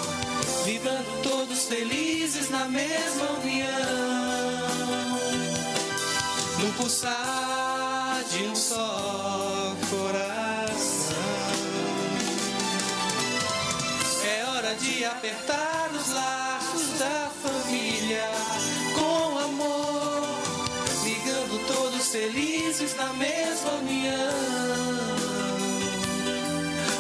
vivendo todos felizes na mesma união, no pulsar de um só coração. É hora de apertar os laços da família com amor, ligando todos felizes na mesma união,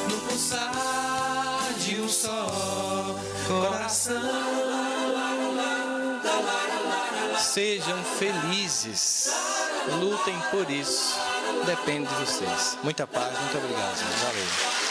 no pulsar de um só coração. Sejam felizes, lutem por isso, depende de vocês. Muita paz, muito obrigado, valeu.